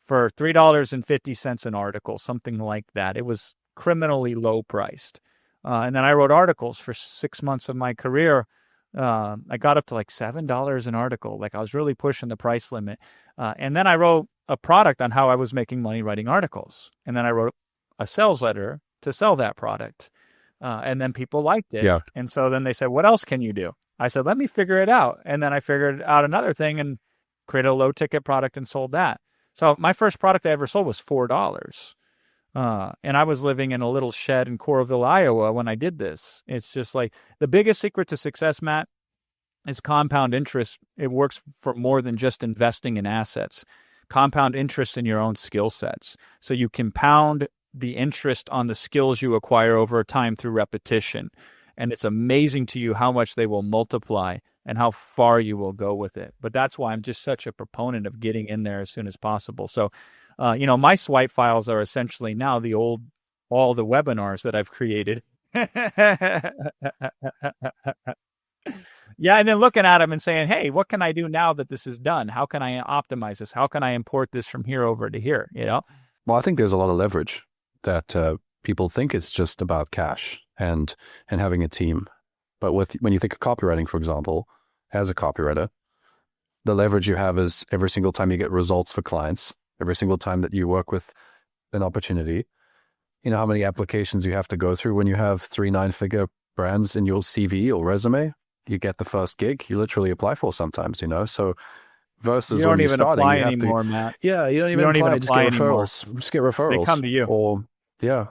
for $3.50 an article, something like that. It was criminally low priced. And then I wrote articles for 6 months of my career. I got up to like $7 an article. Like I was really pushing the price limit. And then I wrote a product on how I was making money writing articles. And then I wrote a sales letter to sell that product. And then people liked it. Yeah. And so then they said, what else can you do? I said, let me figure it out. And then I figured out another thing and created a low ticket product and sold that. So my first product I ever sold was $4. And I was living in a little shed in Coralville, Iowa when I did this. It's just like the biggest secret to success, Matt, is compound interest. It works for more than just investing in assets. Compound interest in your own skill sets. So you compound the interest on the skills you acquire over time through repetition. And it's amazing to you how much they will multiply and how far you will go with it. But that's why I'm just such a proponent of getting in there as soon as possible. So, my swipe files are essentially now all the webinars that I've created. Yeah, and then looking at them and saying, hey, what can I do now that this is done? How can I optimize this? How can I import this from here over to here, Well, I think there's a lot of leverage that people think it's just about cash and having a team. But when you think of copywriting, for example, as a copywriter, the leverage you have is every single time you get results for clients, every single time that you work with an opportunity, you know how many applications you have to go through when you have 3 9-figure brands in your CV or resume. You get the first gig, you literally apply for sometimes, So versus you don't when you're even starting, apply you have anymore, to, Matt. yeah, you don't even apply. Just get referrals. Just get referrals. They come to you. Or yeah.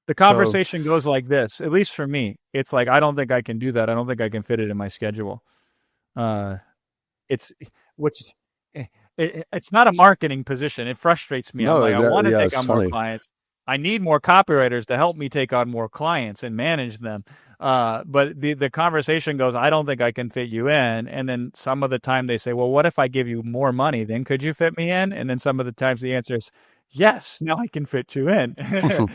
The conversation goes like this, at least for me. It's like, I don't think I can do that. I don't think I can fit it in my schedule. It's not a marketing position. It frustrates me. No, I'm like, exactly. I want to take it's on funny. more clients. I need more copywriters to help me take on more clients and manage them. But the conversation goes, I don't think I can fit you in. And then some of the time they say, well, what if I give you more money? Then could you fit me in? And then some of the times the answer is, yes, now I can fit you in. And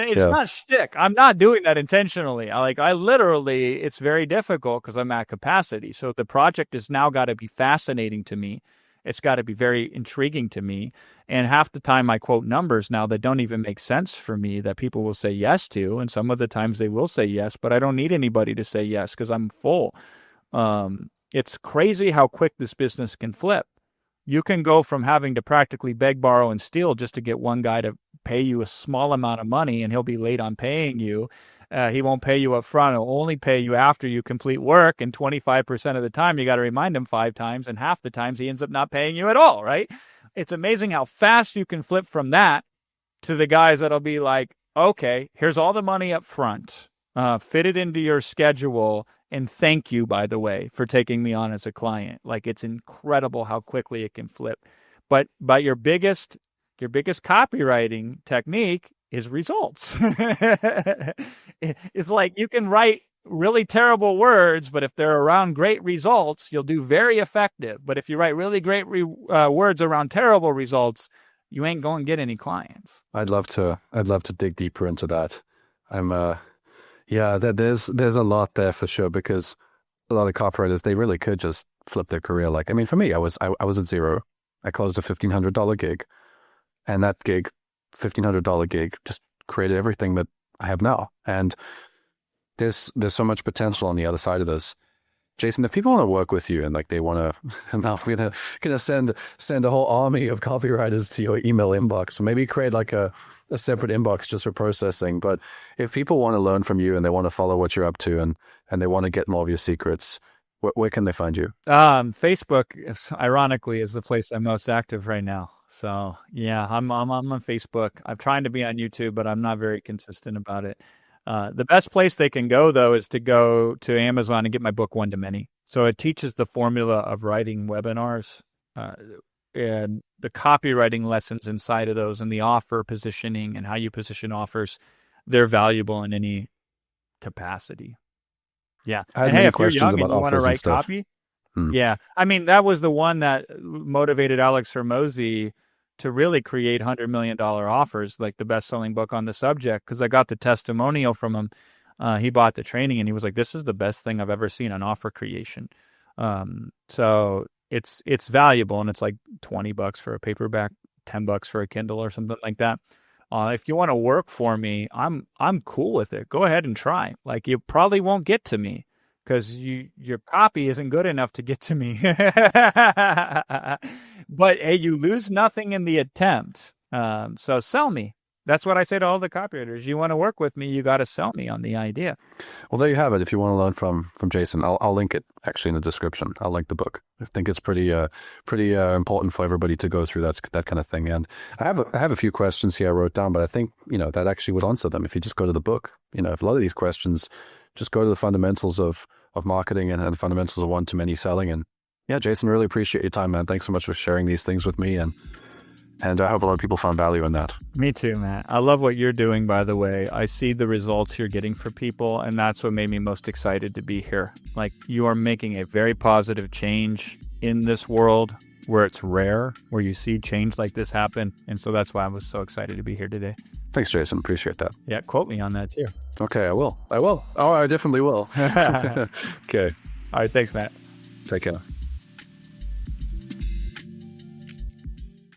it's Yeah. not shtick. I'm not doing that intentionally. I literally, it's very difficult because I'm at capacity. So the project has now got to be fascinating to me. It's got to be very intriguing to me. And half the time I quote numbers now that don't even make sense for me that people will say yes to. And some of the times they will say yes, but I don't need anybody to say yes because I'm full. It's crazy how quick this business can flip. You can go from having to practically beg, borrow, and steal just to get one guy to pay you a small amount of money, and he'll be late on paying you. He won't pay you up front. He'll only pay you after you complete work. And 25% of the time, you got to remind him 5 times. And half the times, he ends up not paying you at all, right? It's amazing how fast you can flip from that to the guys that'll be like, okay, here's all the money up front. Fit it into your schedule. And thank you, by the way, for taking me on as a client. Like, it's incredible how quickly it can flip. But your biggest copywriting technique is results. It's like you can write really terrible words, but if they're around great results, you'll do very effective. But if you write really great words around terrible results, you ain't going to get any clients. I'd love to dig deeper into that. There's a lot there for sure, because a lot of copywriters, they really could just flip their career. Like, I mean, for me, I was at zero. I closed a $1,500 gig, and that gig, $1,500 gig, just created everything that I have now. And there's so much potential on the other side of this. Jason, if people want to work with you and like they want to, now we're gonna send a whole army of copywriters to your email inbox, so maybe create like a separate inbox just for processing. But if people want to learn from you and they want to follow what you're up to and they want to get more of your secrets, where can they find you? Facebook, ironically, is the place I'm most active right now. So yeah, I'm on Facebook. I'm trying to be on YouTube, but I'm not very consistent about it. The best place they can go, though, is to go to Amazon and get my book, One to Many. So it teaches the formula of writing webinars and the copywriting lessons inside of those and the offer positioning and how you position offers. They're valuable in any capacity. Yeah. I had and many hey, if you're questions young and about you want to offers and write stuff. copy, yeah. I mean, that was the one that motivated Alex Hormozi to really create $100 million offers, like the best-selling book on the subject, because I got the testimonial from him. He bought the training, and he was like, this is the best thing I've ever seen on offer creation. So it's valuable, and it's like $20 for a paperback, $10 for a Kindle or something like that. If you want to work for me, I'm cool with it. Go ahead and try. Like, you probably won't get to me because your copy isn't good enough to get to me. But hey, you lose nothing in the attempt. So sell me. That's what I say to all the copywriters. You want to work with me, you got to sell me on the idea. Well, there you have it. If you want to learn from Jason, I'll link it actually in the description. I'll link the book. I think it's pretty important for everybody to go through that kind of thing. And I have a few questions here I wrote down, but I think that actually would answer them if you just go to the book. If a lot of these questions, just go to the fundamentals of marketing and the fundamentals of one-to-many selling. And yeah, Jason, really appreciate your time, man. Thanks so much for sharing these things with me, and I hope a lot of people found value in that. Me too, Matt. I love what you're doing, by the way. I see the results you're getting for people, and that's what made me most excited to be here. Like, you are making a very positive change in this world where it's rare, where you see change like this happen. And so that's why I was so excited to be here today. Thanks, Jason. Appreciate that. Yeah, quote me on that too. Okay, I will. Oh, I definitely will. Okay. All right, thanks, Matt. Take care.